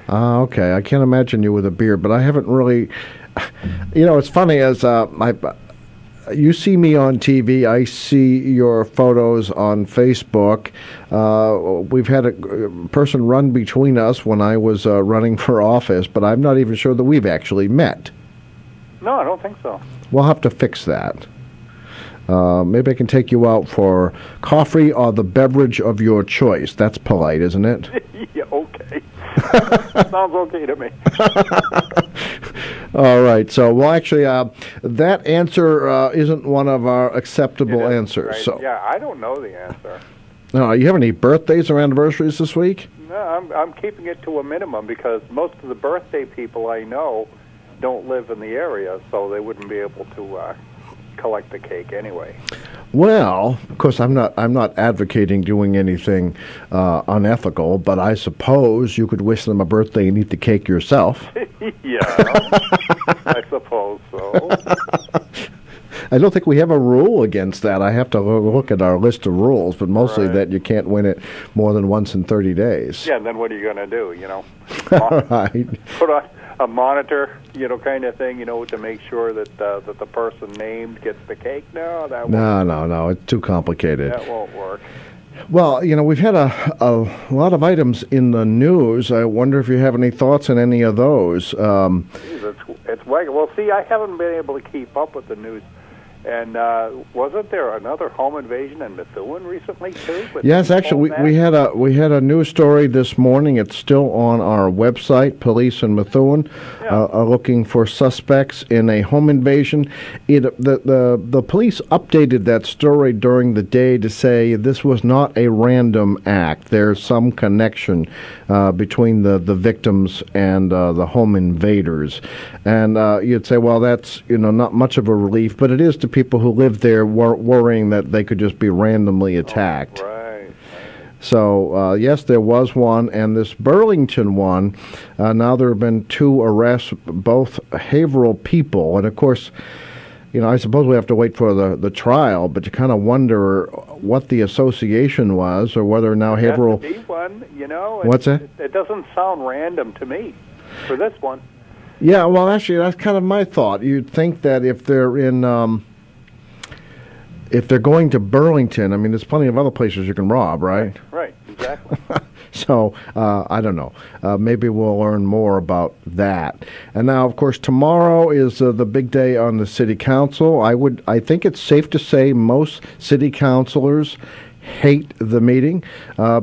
Okay. I can't imagine you with a beard, but I haven't really... You know, it's funny, as you see me on TV, I see your photos on Facebook. We've had a person run between us when I was running for office, but I'm not even sure that we've actually met. No, I don't think so. We'll have to fix that. Maybe I can take you out for coffee or the beverage of your choice. That's polite, isn't it? Yeah, okay. Sounds okay to me. All right. So, well, actually, that answer isn't one of our acceptable answers. Right. So, Yeah, I don't know the answer. no, you have any birthdays or anniversaries this week? No, I'm keeping it to a minimum because most of the birthday people I know don't live in the area, so they wouldn't be able to collect the cake anyway. Well, of course, I'm not advocating doing anything unethical, but I suppose you could wish them a birthday and eat the cake yourself. Yeah, I suppose so. I don't think we have a rule against that. I have to look at our list of rules, but mostly that you can't win it more than once in 30 days. Yeah, and then what are you going to do, you know? Right. Put on a monitor, you know, kind of thing, you know, to make sure that that the person named gets the cake? No, that won't. No, it's too complicated. That won't work. Well, you know, we've had a lot of items in the news. I wonder if you have any thoughts on any of those. Jeez, it's wacky. Well, see, I haven't been able to keep up with the news. And wasn't there another home invasion in Methuen recently too? Yes, actually, we had a news story this morning. It's still on our website. Police in Methuen are looking for suspects in a home invasion. The police updated that story during the day to say this was not a random act. There's some connection between the victims and the home invaders. And you'd say, well, that's not much of a relief, but it is to people who live there worrying that they could just be randomly attacked. Right. So, yes, there was one, and this Burlington one, now there have been 2 arrests, both Haverhill people, and of course, I suppose we have to wait for the trial, but you kind of wonder what the association was, or whether now Haverhill... Has to be one, What's that? It doesn't sound random to me for this one. Yeah, well, actually, that's kind of my thought. You'd think that if they're if they're going to Burlington, I mean, there's plenty of other places you can rob, right? Right, exactly. So, I don't know. Maybe we'll learn more about that. And now, of course, tomorrow is the big day on the city council. I think it's safe to say most city councilors hate the meeting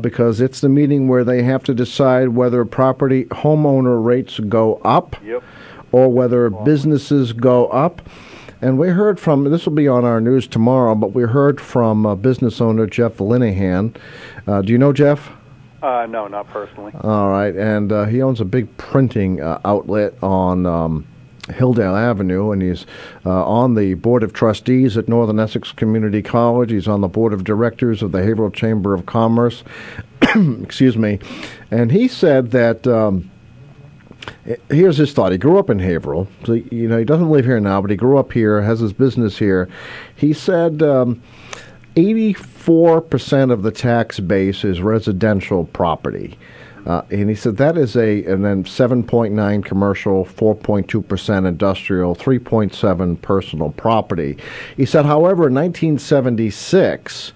because it's the meeting where they have to decide whether property homeowner rates go up or whether businesses go up. And we heard from, this will be on our news tomorrow, but we heard from business owner Jeff Linehan. Do you know Jeff? No, not personally. All right, and he owns a big printing outlet on Hilldale Avenue, and he's on the Board of Trustees at Northern Essex Community College. He's on the Board of Directors of the Haverhill Chamber of Commerce. Excuse me. And he said that... here's his thought. He grew up in Haverhill. So, he doesn't live here now, but he grew up here, has his business here. He said 84% of the tax base is residential property. And he said that is and then 7.9 commercial, 4.2% industrial, 3.7 personal property. He said, however, in 1976,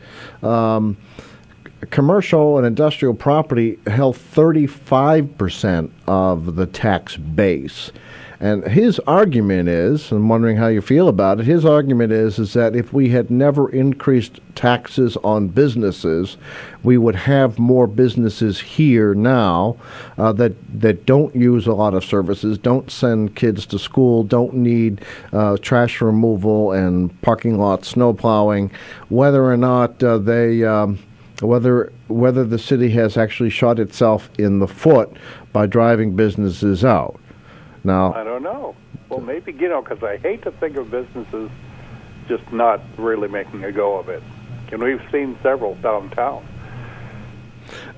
commercial and industrial property held 35% of the tax base. And his argument is, I'm wondering how you feel about it, his argument is that if we had never increased taxes on businesses, we would have more businesses here now that don't use a lot of services, don't send kids to school, don't need trash removal and parking lot snow plowing, whether or not whether the city has actually shot itself in the foot by driving businesses out. Now, I don't know. Well, maybe, because I hate to think of businesses just not really making a go of it. And we've seen several downtown.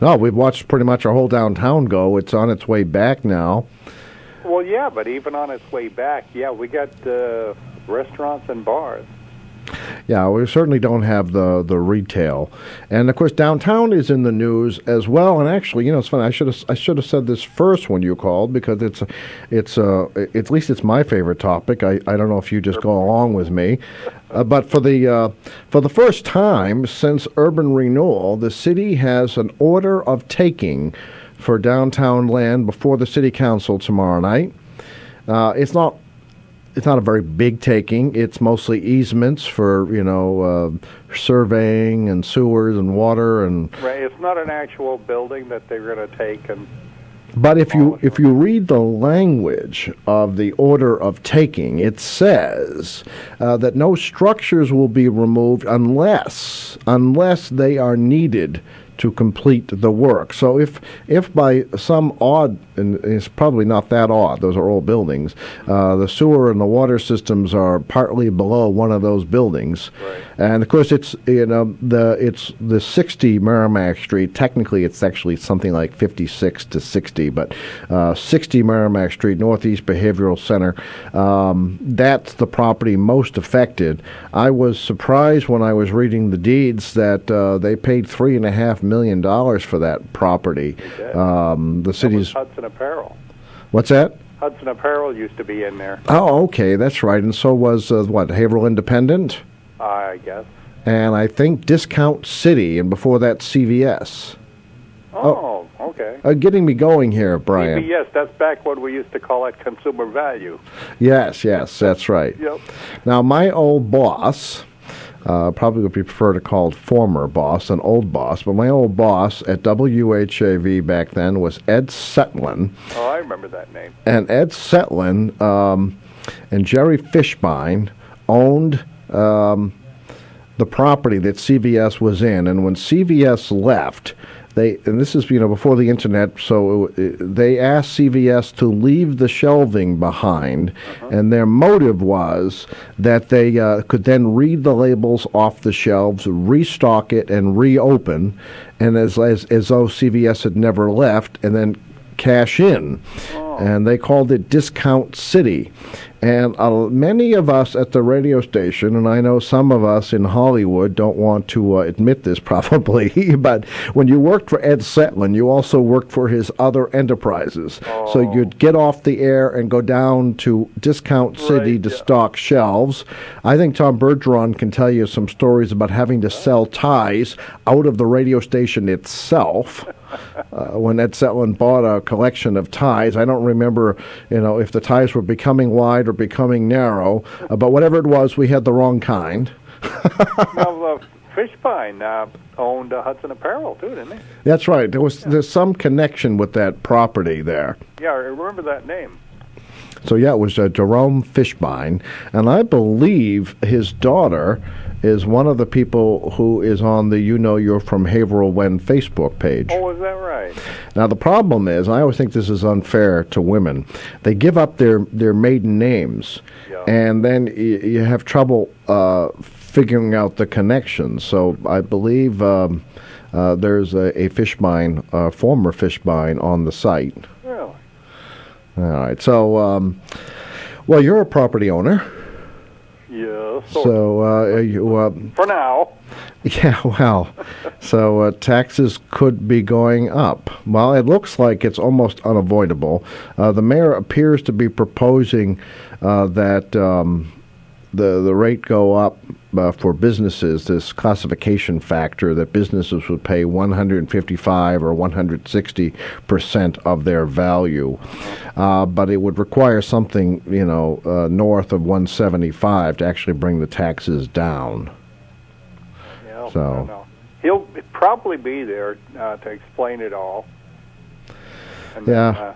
No, we've watched pretty much our whole downtown go. It's on its way back now. Well, yeah, but even on its way back, we got restaurants and bars. Yeah, we certainly don't have the retail, and of course downtown is in the news as well. And actually, it's funny. I should have said this first when you called, because it's at least it's my favorite topic. I don't know if you just go along with me, but for the first time since urban renewal, the city has an order of taking for downtown land before the city council tomorrow night. It's not a very big taking. It's mostly easements for surveying and sewers and water and. Right. It's not an actual building that they're going to take and. But if you read the language of the order of taking, it says that no structures will be removed unless they are needed to complete the work. So if by some odd, and it's probably not that odd, those are old buildings, the sewer and the water systems are partly below one of those buildings. Right. And of course it's the 60 Merrimack Street. Technically it's actually something like 56 to 60, but 60 Merrimack Street, Northeast Behavioral Center, that's the property most affected. I was surprised when I was reading the deeds that they paid $3.5 million for that property. The city's Hudson Apparel. What's that? Hudson Apparel used to be in there. Oh, okay, that's right. And so was Haverhill Independent? I guess. And I think Discount City, and before that CVS. Oh, okay. Getting me going here, Brian. Yes, that's back when we used to call it consumer value. Yes, that's right. Yep. Now, my old boss, probably would prefer to call it former boss than old boss, but my old boss at WHAV back then was Ed Setlin. Oh, I remember that name. And Ed Setlin and Jerry Fishbein owned the property that CVS was in. And when CVS left, and this is before the internet, so they asked CVS to leave the shelving behind, and their motive was that they could then read the labels off the shelves, restock it, and reopen, and as though CVS had never left, and then cash in. And they called it Discount City. And many of us at the radio station, and I know some of us in Hollywood don't want to admit this probably, but when you worked for Ed Setlin, you also worked for his other enterprises. So you'd get off the air and go down to Discount City to stock shelves. I think Tom Bergeron can tell you some stories about having to sell ties out of the radio station itself. When Ed Setlin bought a collection of ties, I don't remember, if the ties were becoming wide or becoming narrow, but whatever it was, we had the wrong kind. Well, Fishbein owned Hudson Apparel too, didn't he? That's right. There's some connection with that property there. Yeah, I remember that name. So yeah, it was Jerome Fishbein, and I believe his daughter is one of the people who is on the You're From Haverhill When Facebook page. Oh, is that right? Now, the problem is, I always think this is unfair to women. They give up their maiden names, and then you have trouble figuring out the connections. So I believe there's a Fishbein, former Fishbein, on the site. Really? All right. So, well, you're a property owner. Yeah. So, for now. Yeah, well, so taxes could be going up. Well, it looks like it's almost unavoidable. The mayor appears to be proposing that the rate go up for businesses, this classification factor that businesses would pay 155 or 160% of their value. But it would require something, north of 175 to actually bring the taxes down. Yeah, so I don't know. He'll probably be there to explain it all. And then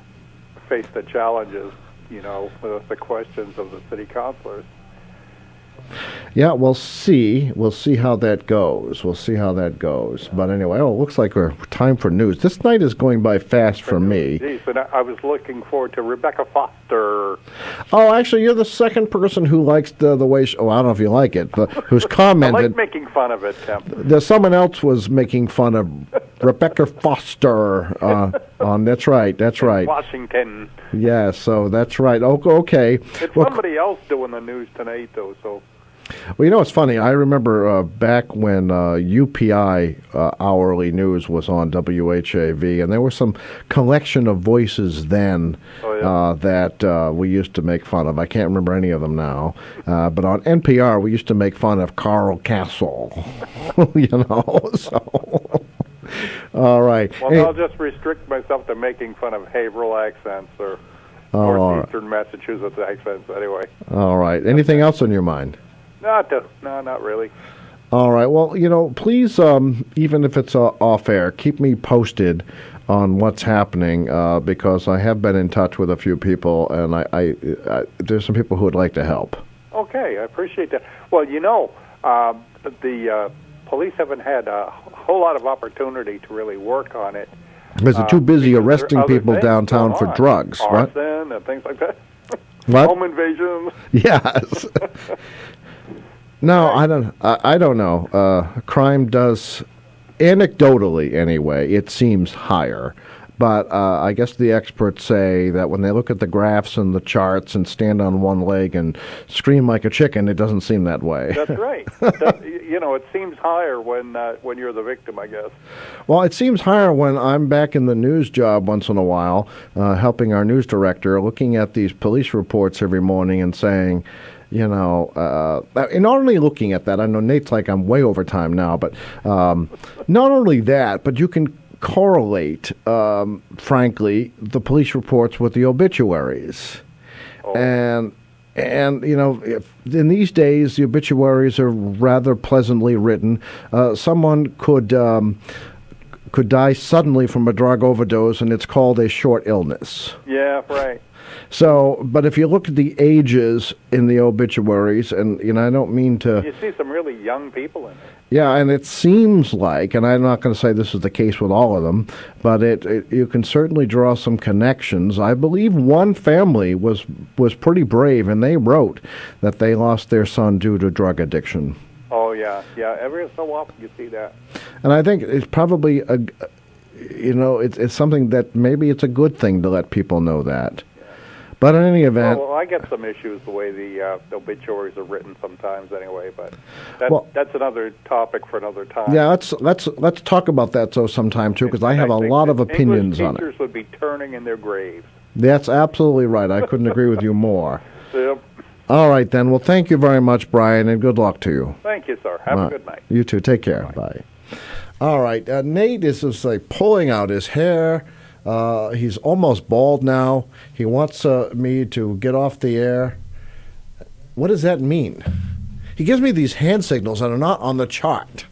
face the challenges, with the questions of the city councilors. Yeah, we'll see. We'll see how that goes. But anyway, it looks like we're time for news. This night is going by fast for me. Geez, and I was looking forward to Rebecca Foster. Oh, actually, you're the second person who likes the way. I don't know if you like it, but who's commented. I like making fun of it, Tim. There's someone else was making fun of Rebecca Foster. That's right. Washington. Yeah, so that's right. Okay. It's somebody else doing the news tonight, though. So. Well, it's funny. I remember back when UPI hourly news was on WHAV, and there was some collection of voices then that we used to make fun of. I can't remember any of them now. But on NPR, we used to make fun of Carl Castle. So... All right. Well, I'll just restrict myself to making fun of Haverhill accents or northeastern Massachusetts accents anyway. All right. Anything else on your mind? No, not really. All right. Well, please, even if it's off air, keep me posted on what's happening because I have been in touch with a few people, and I there's some people who would like to help. Okay, I appreciate that. Well, the police haven't had a whole lot of opportunity to really work on it. Because they're too busy arresting people downtown for drugs, right? Arson and things like that. What? Home invasions. Yes. No, I don't know. Crime does, anecdotally anyway, it seems higher. But I guess the experts say that when they look at the graphs and the charts and stand on one leg and scream like a chicken, it doesn't seem that way. That's right. It seems higher when you're the victim, I guess. Well, it seems higher when I'm back in the news job once in a while, helping our news director, looking at these police reports every morning and saying, and not only looking at that, I know Nate's like I'm way over time now, but not only that, but you can correlate, frankly, the police reports with the obituaries. And if in these days the obituaries are rather pleasantly written. Someone could die suddenly from a drug overdose, and it's called a short illness. Yeah, right. So, but if you look at the ages in the obituaries, and I don't mean to... You see some really young people in it. Yeah, and it seems like, and I'm not going to say this is the case with all of them, but you can certainly draw some connections. I believe one family was pretty brave, and they wrote that they lost their son due to drug addiction. Oh, yeah. Every so often you see that. And I think it's probably, it's something that maybe it's a good thing to let people know that. But in any event... Well, I get some issues the way the obituaries are written sometimes anyway, but that's another topic for another time. Yeah, let's talk about that sometime, too, because I have a lot of opinions on it. Teachers would be turning in their graves. That's absolutely right. I couldn't agree with you more. Yep. All right, then. Well, thank you very much, Brian, and good luck to you. Thank you, sir. Have a good night. You too. Take care. Bye. All right. Nate is just like pulling out his hair. He's almost bald now. He wants me to get off the air. What does that mean? He gives me these hand signals that are not on the chart.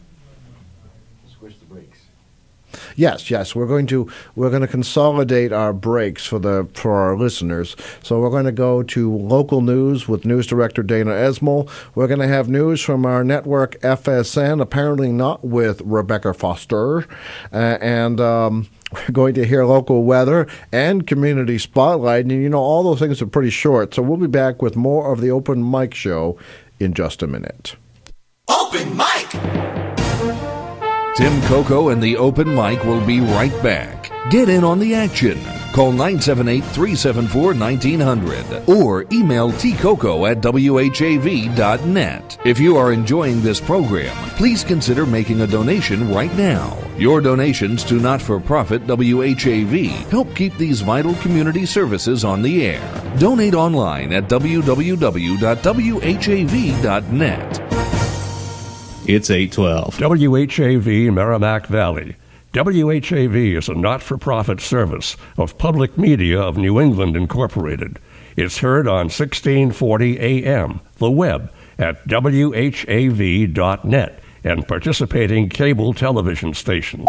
Switch the brakes. Yes. We're going to consolidate our breaks for our listeners. So we're going to go to local news with News Director Dana Esmel. We're going to have news from our network FSN, apparently not with Rebecca Foster, we're going to hear local weather and community spotlight. And, all those things are pretty short. So we'll be back with more of the Open Mic Show in just a minute. Open Mic! Tim Coco and the Open Mic will be right back. Get in on the action. Call 978-374-1900 or email tcoco@whav.net. If you are enjoying this program, please consider making a donation right now. Your donations to not-for-profit WHAV help keep these vital community services on the air. Donate online at www.whav.net. It's 8:12. WHAV Merrimack Valley. WHAV is a not-for-profit service of Public Media of New England, Incorporated. It's heard on 1640 AM, the web, at whav.net, and participating cable television stations.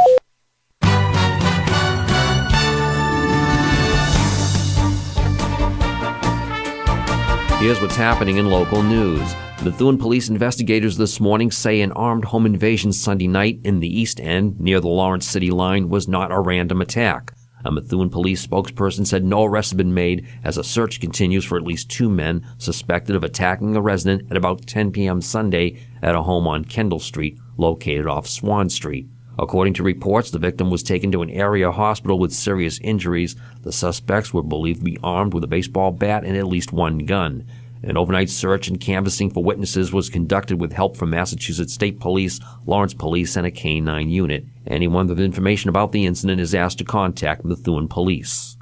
Here's what's happening in local news. Methuen police investigators this morning say an armed home invasion Sunday night in the East End near the Lawrence City line was not a random attack. A Methuen police spokesperson said no arrests have been made as a search continues for at least 2 men suspected of attacking a resident at about 10 p.m. Sunday at a home on Kendall Street located off Swan Street. According to reports, the victim was taken to an area hospital with serious injuries. The suspects were believed to be armed with a baseball bat and at least 1 gun. An overnight search and canvassing for witnesses was conducted with help from Massachusetts State Police, Lawrence Police, and a K-9 unit. Anyone with information about the incident is asked to contact Methuen Police.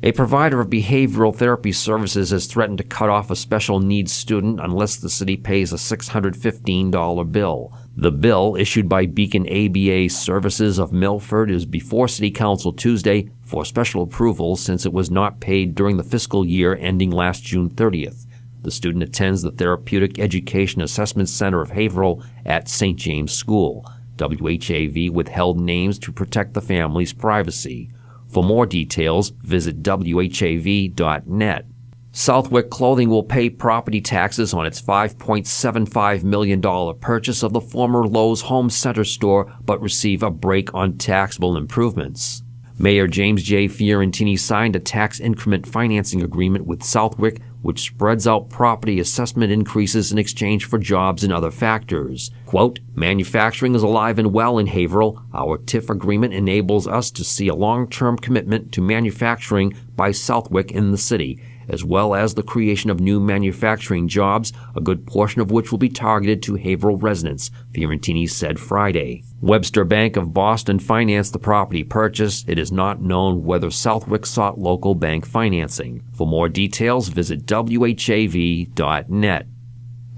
A provider of behavioral therapy services has threatened to cut off a special needs student unless the city pays a $615 bill. The bill, issued by Beacon ABA Services of Milford, is before City Council Tuesday for special approval since it was not paid during the fiscal year ending last June 30th. The student attends the Therapeutic Education Assessment Center of Haverhill at St. James School. WHAV withheld names to protect the family's privacy. For more details, visit WHAV.net. Southwick Clothing will pay property taxes on its $5.75 million purchase of the former Lowe's Home Center store, but receive a break on taxable improvements. Mayor James J. Fiorentini signed a tax increment financing agreement with Southwick, which spreads out property assessment increases in exchange for jobs and other factors. Quote, manufacturing is alive and well in Haverhill. Our TIF agreement enables us to see a long-term commitment to manufacturing by Southwick in the city, as well as the creation of new manufacturing jobs, a good portion of which will be targeted to Haverhill residents, Fiorentini said Friday. Webster Bank of Boston financed the property purchase. It is not known whether Southwick sought local bank financing. For more details, visit WHAV.net.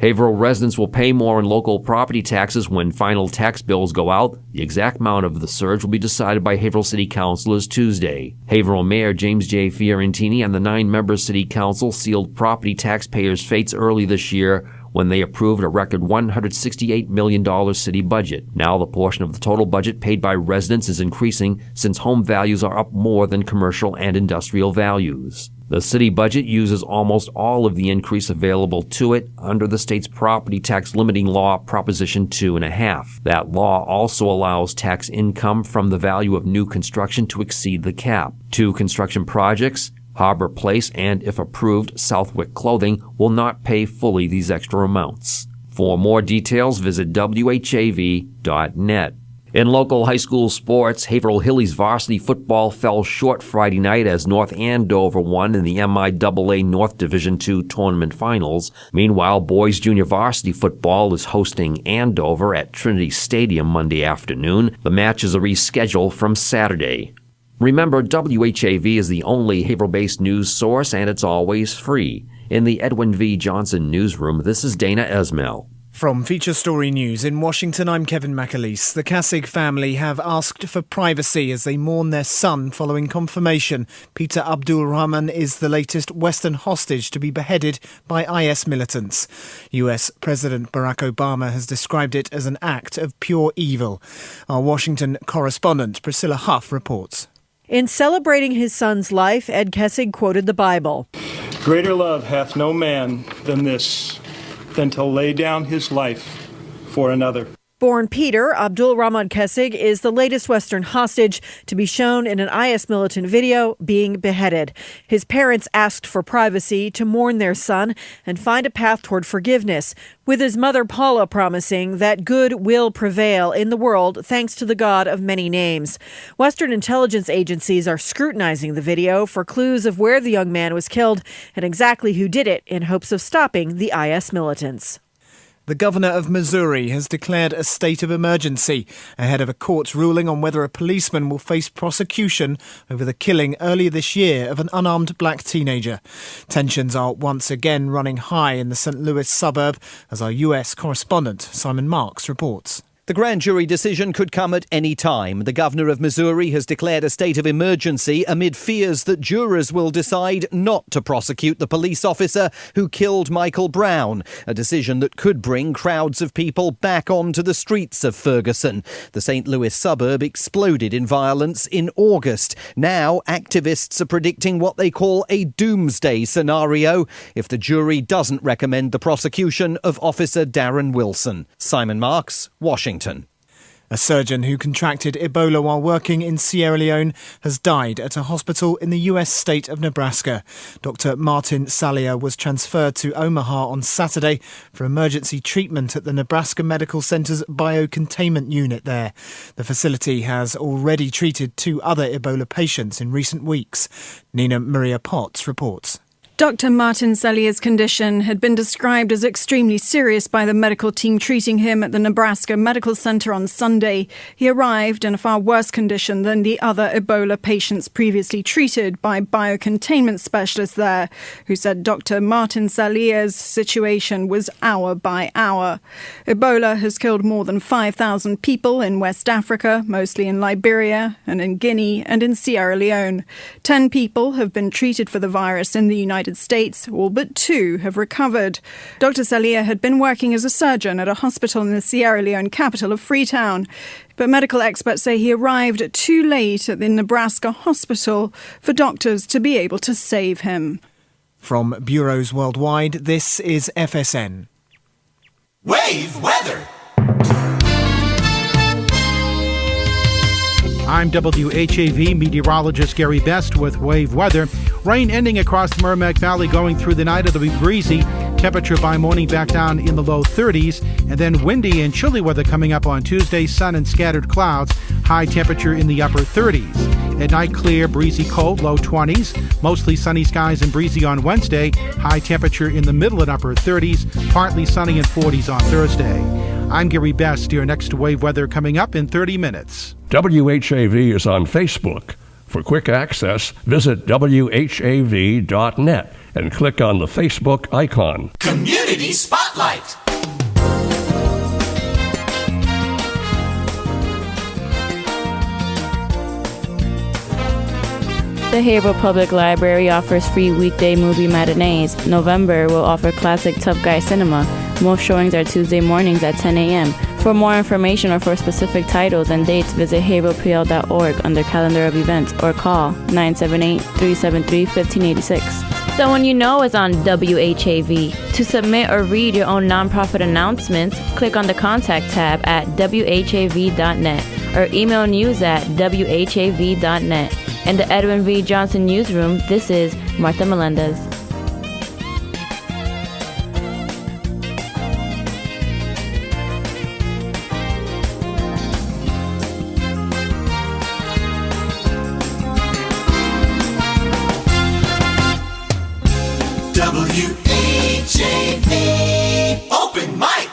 Haverhill residents will pay more in local property taxes when final tax bills go out. The exact amount of the surge will be decided by Haverhill City Councilors Tuesday. Haverhill Mayor James J. Fiorentini and the 9-member City Council sealed property taxpayers' fates early this year when they approved a record $168 million city budget. Now the portion of the total budget paid by residents is increasing since home values are up more than commercial and industrial values. The city budget uses almost all of the increase available to it under the state's property tax limiting law, Proposition 2.5. That law also allows tax income from the value of new construction to exceed the cap. 2 construction projects, Harbor Place and, if approved, Southwick Clothing, will not pay fully these extra amounts. For more details, visit WHAV.net. In local high school sports, Haverhill Hillies varsity football fell short Friday night as North Andover won in the MIAA North Division II tournament finals. Meanwhile, boys junior varsity football is hosting Andover at Trinity Stadium Monday afternoon. The match is a reschedule from Saturday. Remember, WHAV is the only Haverhill-based news source, and it's always free. In the Edwin V. Johnson newsroom, this is Dana Esmel. From Feature Story News in Washington, I'm Kevin McAleese. The Kasig family have asked for privacy as they mourn their son following confirmation Peter Abdul Rahman is the latest Western hostage to be beheaded by IS militants. US President Barack Obama has described it as an act of pure evil. Our Washington correspondent Priscilla Huff reports. In celebrating his son's life, Ed Kasig quoted the Bible. Greater love hath no man than this, than to lay down his life for another. Born Peter, Abdul Rahman Kasig is the latest Western hostage to be shown in an IS militant video being beheaded. His parents asked for privacy to mourn their son and find a path toward forgiveness, with his mother Paula promising that good will prevail in the world thanks to the God of many names. Western intelligence agencies are scrutinizing the video for clues of where the young man was killed and exactly who did it in hopes of stopping the IS militants. The governor of Missouri has declared a state of emergency ahead of a court's ruling on whether a policeman will face prosecution over the killing earlier this year of an unarmed black teenager. Tensions are once again running high in the St. Louis suburb, as our US correspondent Simon Marks reports. The grand jury decision could come at any time. The governor of Missouri has declared a state of emergency amid fears that jurors will decide not to prosecute the police officer who killed Michael Brown, a decision that could bring crowds of people back onto the streets of Ferguson. The St. Louis suburb exploded in violence in August. Now, activists are predicting what they call a doomsday scenario if the jury doesn't recommend the prosecution of Officer Darren Wilson. Simon Marks, Washington. A surgeon who contracted Ebola while working in Sierra Leone has died at a hospital in the US state of Nebraska. Dr. Martin Salia was transferred to Omaha on Saturday for emergency treatment at the Nebraska Medical Center's biocontainment unit there. The facility has already treated 2 other Ebola patients in recent weeks. Nina Maria Potts reports. Dr. Martin Salier's condition had been described as extremely serious by the medical team treating him at the Nebraska Medical Center on Sunday. He arrived in a far worse condition than the other Ebola patients previously treated by biocontainment specialists there, who said Dr. Martin Salier's situation was hour by hour. Ebola has killed more than 5,000 people in West Africa, mostly in Liberia and in Guinea and in Sierra Leone. 10 people have been treated for the virus in the United States, all but 2 have recovered. Dr. Salier had been working as a surgeon at a hospital in the Sierra Leone capital of Freetown, but medical experts say he arrived too late at the Nebraska hospital for doctors to be able to save him. From bureaus worldwide, this is FSN. Wave weather. I'm WHAV meteorologist Gary Best with Wave Weather. Rain ending across the Merrimack Valley going through the night. It'll be breezy. Temperature by morning back down in the low 30s. And then windy and chilly weather coming up on Tuesday. Sun and scattered clouds. High temperature in the upper 30s. At night, clear, breezy, cold, low 20s. Mostly sunny skies and breezy on Wednesday. High temperature in the middle and upper 30s. Partly sunny and 40s on Thursday. I'm Gary Best. Your next Wave Weather coming up in 30 minutes. WHAV is on Facebook. For quick access, visit WHAV.net and click on the Facebook icon. Community Spotlight. The Haverhill Public Library offers free weekday movie matinees. November will offer classic Tough Guy cinema. Most showings are Tuesday mornings at 10 a.m. For more information or for specific titles and dates, visit haverhillpl.org under Calendar of Events or call 978-373-1586. Someone you know is on WHAV. To submit or read your own nonprofit announcements, click on the Contact tab at whav.net or email news at whav.net. In the Edwin V. Johnson Newsroom, this is Martha Melendez. WHAV Open Mic.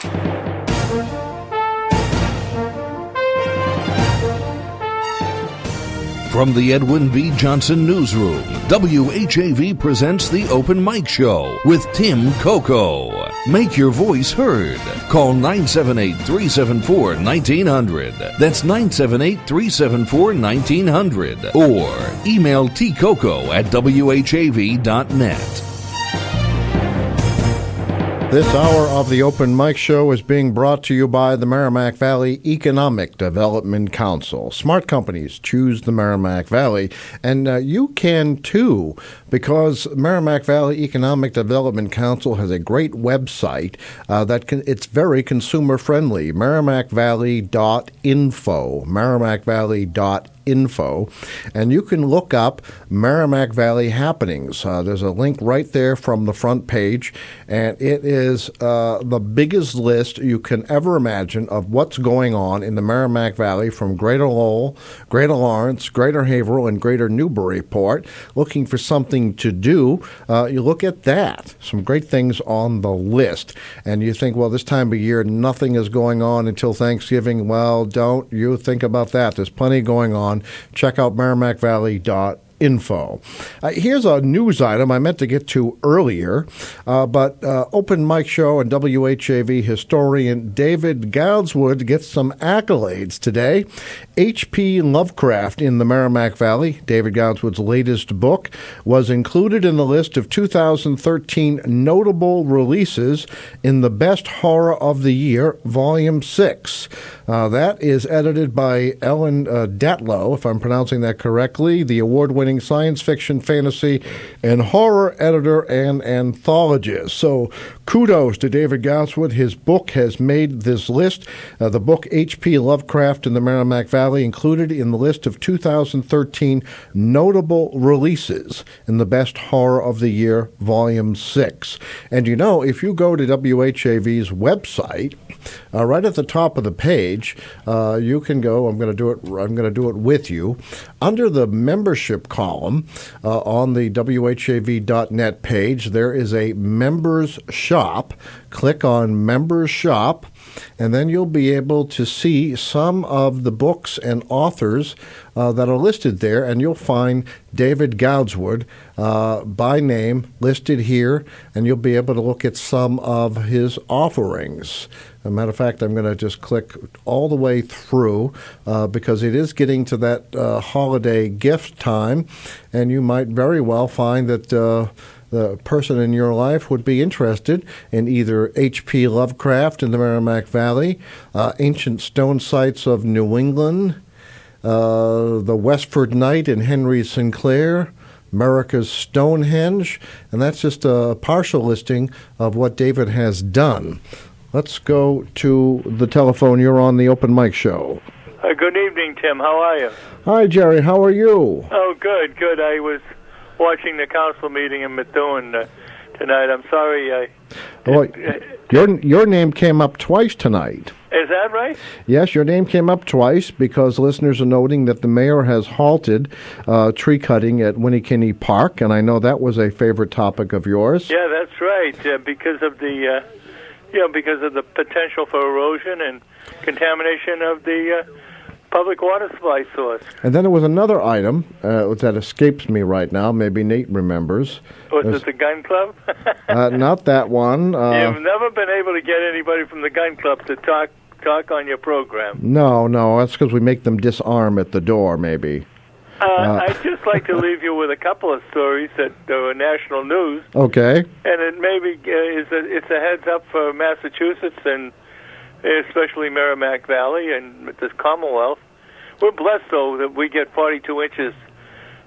From the Edwin V. Johnson Newsroom, WHAV presents the Open Mic Show with Tim Coco. Make your voice heard. Call 978-374-1900. That's 978-374-1900. Or email tcoco@whav.net. This hour of the Open Mic Show is being brought to you by the Merrimack Valley Economic Development Council. Smart companies choose the Merrimack Valley, and you can too, because Merrimack Valley Economic Development Council has a great website it's very consumer friendly. MerrimackValley.info. MerrimackValley.info, and you can look up Merrimack Valley happenings. There's a link right there from the front page, and it is the biggest list you can ever imagine of what's going on in the Merrimack Valley from Greater Lowell, Greater Lawrence, Greater Haverhill, and Greater Newburyport. Looking for something to do, you look at that. Some great things on the list. And you think, well, this time of year, nothing is going on until Thanksgiving. Well, don't you think about that. There's plenty going on. Check out MerrimackValley.info. Here's a news item I meant to get to earlier, but Open Mic Show and WHAV historian David Goudswood gets some accolades today. H.P. Lovecraft in the Merrimack Valley, David Goudswood's latest book, was included in the list of 2013 notable releases in the Best Horror of the Year, Volume 6. That is edited by Ellen Datlow, if I'm pronouncing that correctly, the award-winning science fiction, fantasy, and horror editor and anthologist. So kudos to David Goudswood. His book has made this list. The book H.P. Lovecraft in the Merrimack Valley Valley included in the list of 2013 notable releases in the Best Horror of the Year, Volume 6. And you know, if you go to WHAV's website, right at the top of the page, you can go. I'm going to do it with you. Under the membership column on the WHAV.net page, there is a members shop. Click on Members Shop, and then you'll be able to see some of the books and authors that are listed there, and you'll find David Goudswood by name listed here, and you'll be able to look at some of his offerings. As a matter of fact, I'm going to just click all the way through because it is getting to that holiday gift time, and you might very well find that the person in your life would be interested in either H.P. Lovecraft in the Merrimack Valley, ancient stone sites of New England, the Westford Knight and Henry Sinclair, America's Stonehenge, and that's just a partial listing of what David has done. Let's go to the telephone. You're on the Open Mic Show. Good evening, Tim. How are you? Hi, Jerry. How are you? Oh, good, good. I was watching the council meeting in Methuen tonight. I'm sorry. Your name came up twice tonight. Is that right? Yes, your name came up twice because listeners are noting that the mayor has halted tree cutting at Winnikinny Park, and I know that was a favorite topic of yours. Yeah, that's right. Because of the, because of the potential for erosion and contamination of the public water supply source. And then there was another item that escapes me right now. Maybe Nate remembers. Was it the gun club? Not that one. You've never been able to get anybody from the gun club to talk on your program. No, that's because we make them disarm at the door, maybe. I'd just like to leave you with a couple of stories that are national news. Okay. And it maybe it's a heads up for Massachusetts and especially Merrimack Valley and this Commonwealth. We're blessed, though, that we get 42 inches,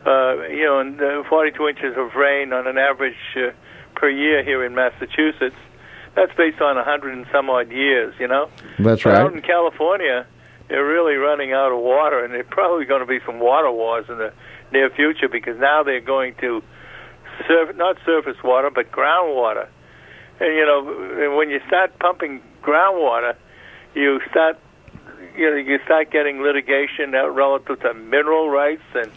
and 42 inches of rain on an average per year here in Massachusetts. That's based on 100 and some odd years, That's but right. out in California, they're really running out of water, and there's probably going to be some water wars in the near future because now they're going to not surface water, but groundwater. And, when you start pumping groundwater, you start getting litigation relative to mineral rights, and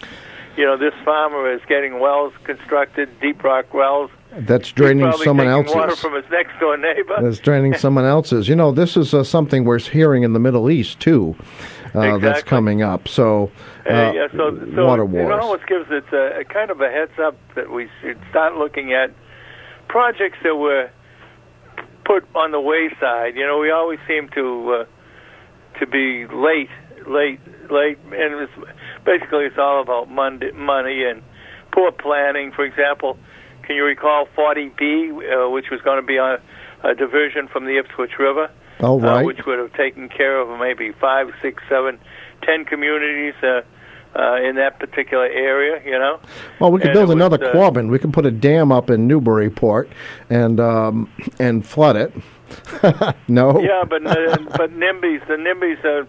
this farmer is getting wells constructed, deep rock wells. That's draining someone else's. Water from his next door neighbor. That's draining someone else's. This is something we're hearing in the Middle East too. Exactly. That's coming up. So, so water wars. It almost gives it a kind of a heads up that we should start looking at projects that were put on the wayside. We always seem to be late, and it's all about money and poor planning. For example, can you recall 40B, which was going to be on a diversion from the Ipswich River? Oh, right. Which would have taken care of maybe 5, 6, 7, 10 communities in that particular area, Well, we could build another Quabbin. We can put a dam up in Newburyport and flood it. No. Yeah, but NIMBYs, the NIMBYs are,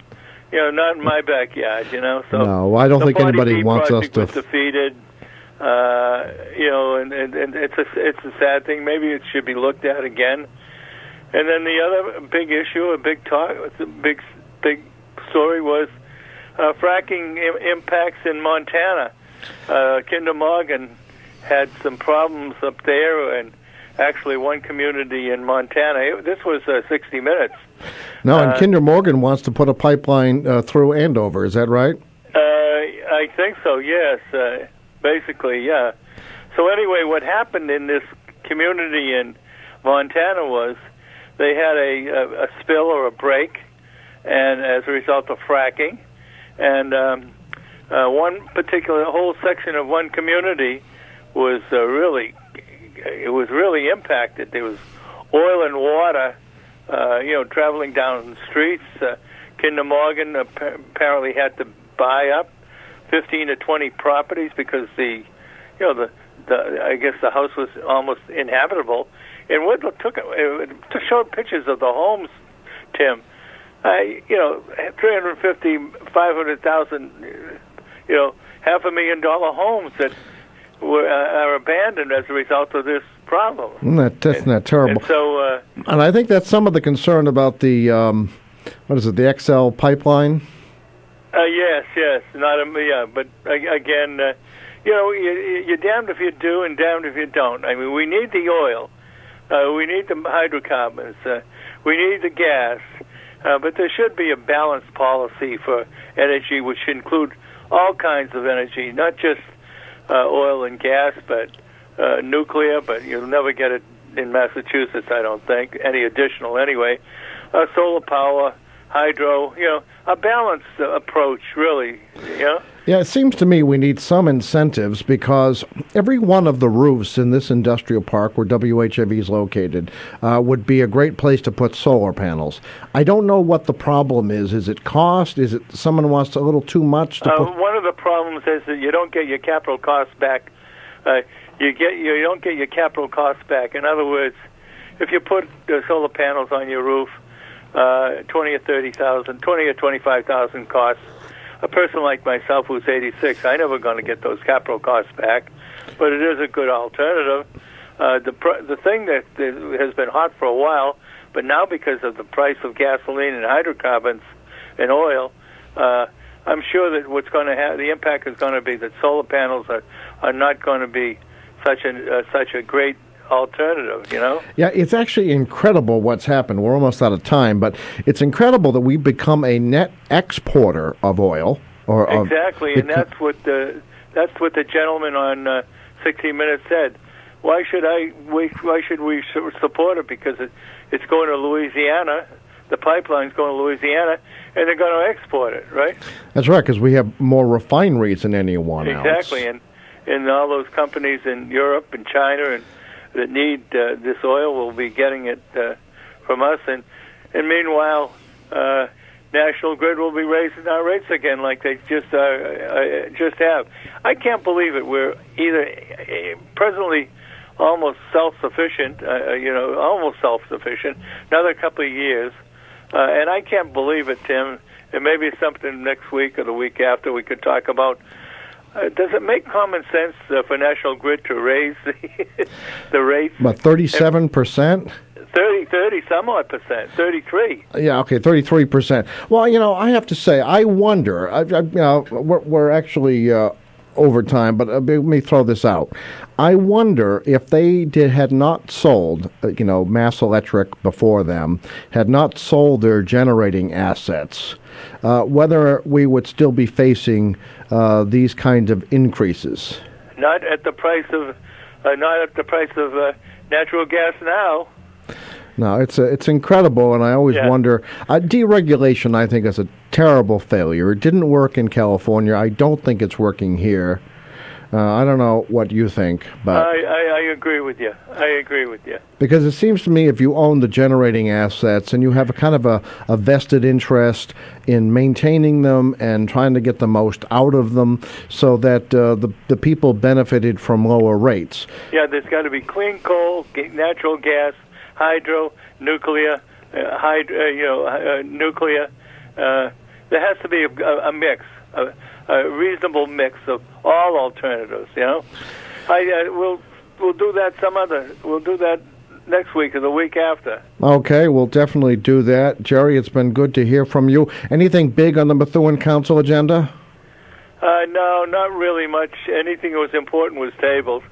not in my backyard, So no, I don't think anybody wants us to. Was defeated, and it's a sad thing. Maybe it should be looked at again. And then the other big issue, a big story was fracking impacts in Montana. Kinder Morgan had some problems up there, and actually one community in Montana. This was 60 Minutes. No, and Kinder Morgan wants to put a pipeline through Andover. Is that right? I think so, yes. Basically, yeah. So anyway, what happened in this community in Montana was they had a spill or a break, and as a result of fracking, and one particular whole section of one community was really impacted. There was oil and water, traveling down the streets. Kinder Morgan apparently had to buy up 15 to 20 properties because I guess the house was almost inhabitable. And what showed pictures of the homes, Tim. 350, 500,000, $500,000 homes that are abandoned as a result of this problem. That's not terrible. And so, and I think that's some of the concern about the, the XL pipeline? yes. But again, you're damned if you do and damned if you don't. I mean, we need the oil. We need the hydrocarbons. We need the gas. But there should be a balanced policy for energy, which should include all kinds of energy, not just oil and gas, but nuclear. But you'll never get it in Massachusetts, I don't think, any additional anyway. Solar power, hydro, a balanced approach, really, Yeah, it seems to me we need some incentives because every one of the roofs in this industrial park where WHAV is located would be a great place to put solar panels. I don't know what the problem is. Is it cost? Is it someone wants a little too much to put? One of the problems is that you don't get your capital costs back. You don't get your capital costs back. In other words, if you put solar panels on your roof, 20 or 25,000 costs. A person like myself who's 86, I'm never going to get those capital costs back, but it is a good alternative. The thing that has been hot for a while, but now because of the price of gasoline and hydrocarbons and oil, I'm sure that the impact is going to be that solar panels are not going to be such a great alternative, Yeah, it's actually incredible what's happened. We're almost out of time, but it's incredible that we've become a net exporter of oil. Exactly, and that's what the gentleman on 60 Minutes said. Why should we support it? Because it's going to Louisiana. The pipeline's going to Louisiana, and they're going to export it, right? That's right, because we have more refineries than anyone else. Exactly, and all those companies in Europe and China and that need this oil will be getting it from us, and meanwhile, National Grid will be raising our rates again, like they just have. I can't believe it. We're either presently almost self-sufficient, another couple of years, and I can't believe it, Tim. And maybe something next week or the week after we could talk about. Does it make common sense for National Grid to raise the rates? About 37%? 30 some odd percent, 33. Yeah, okay, 33%. Well, I have to say, I wonder. We're actually over time, but let me throw this out. I wonder if they had not sold, Mass Electric before them, had not sold their generating assets, whether we would still be facing these kinds of increases. Not at the price of natural gas now. No, it's incredible, and I always wonder. Deregulation, I think, is a terrible failure. It didn't work in California. I don't think it's working here. I don't know what you think, but I agree with you. Because it seems to me if you own the generating assets and you have a kind of a vested interest in maintaining them and trying to get the most out of them so that the people benefited from lower rates. Yeah, there's got to be clean coal, natural gas, hydro, nuclear, nuclear. There has to be a mix, a reasonable mix of all alternatives. We'll do that We'll do that next week or the week after. Okay, we'll definitely do that. Jerry, it's been good to hear from you. Anything big on the Methuen Council agenda? No, not really much. Anything that was important was tabled.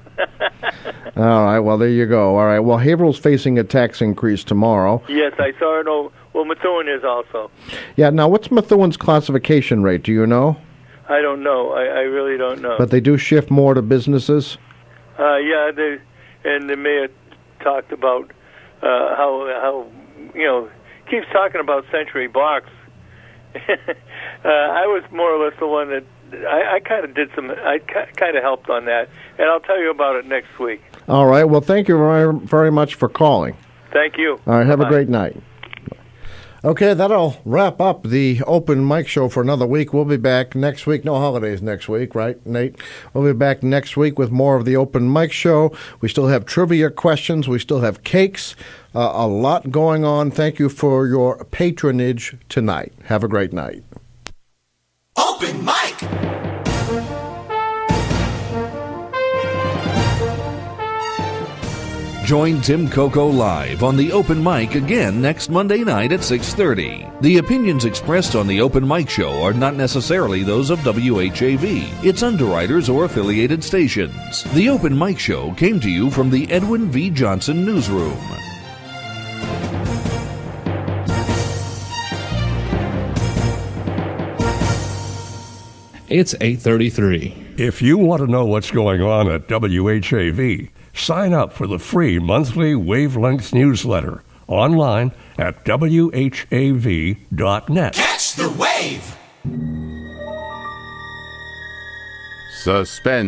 All right, well, there you go. All right, well, Haverhill's facing a tax increase tomorrow. Yes, I saw it. Well, Methuen is also. Yeah, now, what's Methuen's classification rate? Do you know? I don't know. I really don't know. But they do shift more to businesses? Yeah, and the mayor talked about how keeps talking about Century Box. I was more or less the one that I kind of helped on that, and I'll tell you about it next week. All right. Well, thank you very, very much for calling. Thank you. All right. Have Bye-bye. a great night. Okay, that'll wrap up the open mic show for another week. We'll be back next week. No holidays next week, right, Nate? We'll be back next week with more of the open mic show. We still have trivia questions. We still have cakes. A lot going on. Thank you for your patronage tonight. Have a great night. Open mic! Join Tim Coco live on the Open Mic again next Monday night at 6:30. The opinions expressed on the Open Mic show are not necessarily those of WHAV, its underwriters, or affiliated stations. The Open Mic show came to you from the Edwin V. Johnson Newsroom. It's 8:33. If you want to know what's going on at WHAV, sign up for the free monthly wavelength newsletter online at WHAV.net. Catch the wave! Suspend.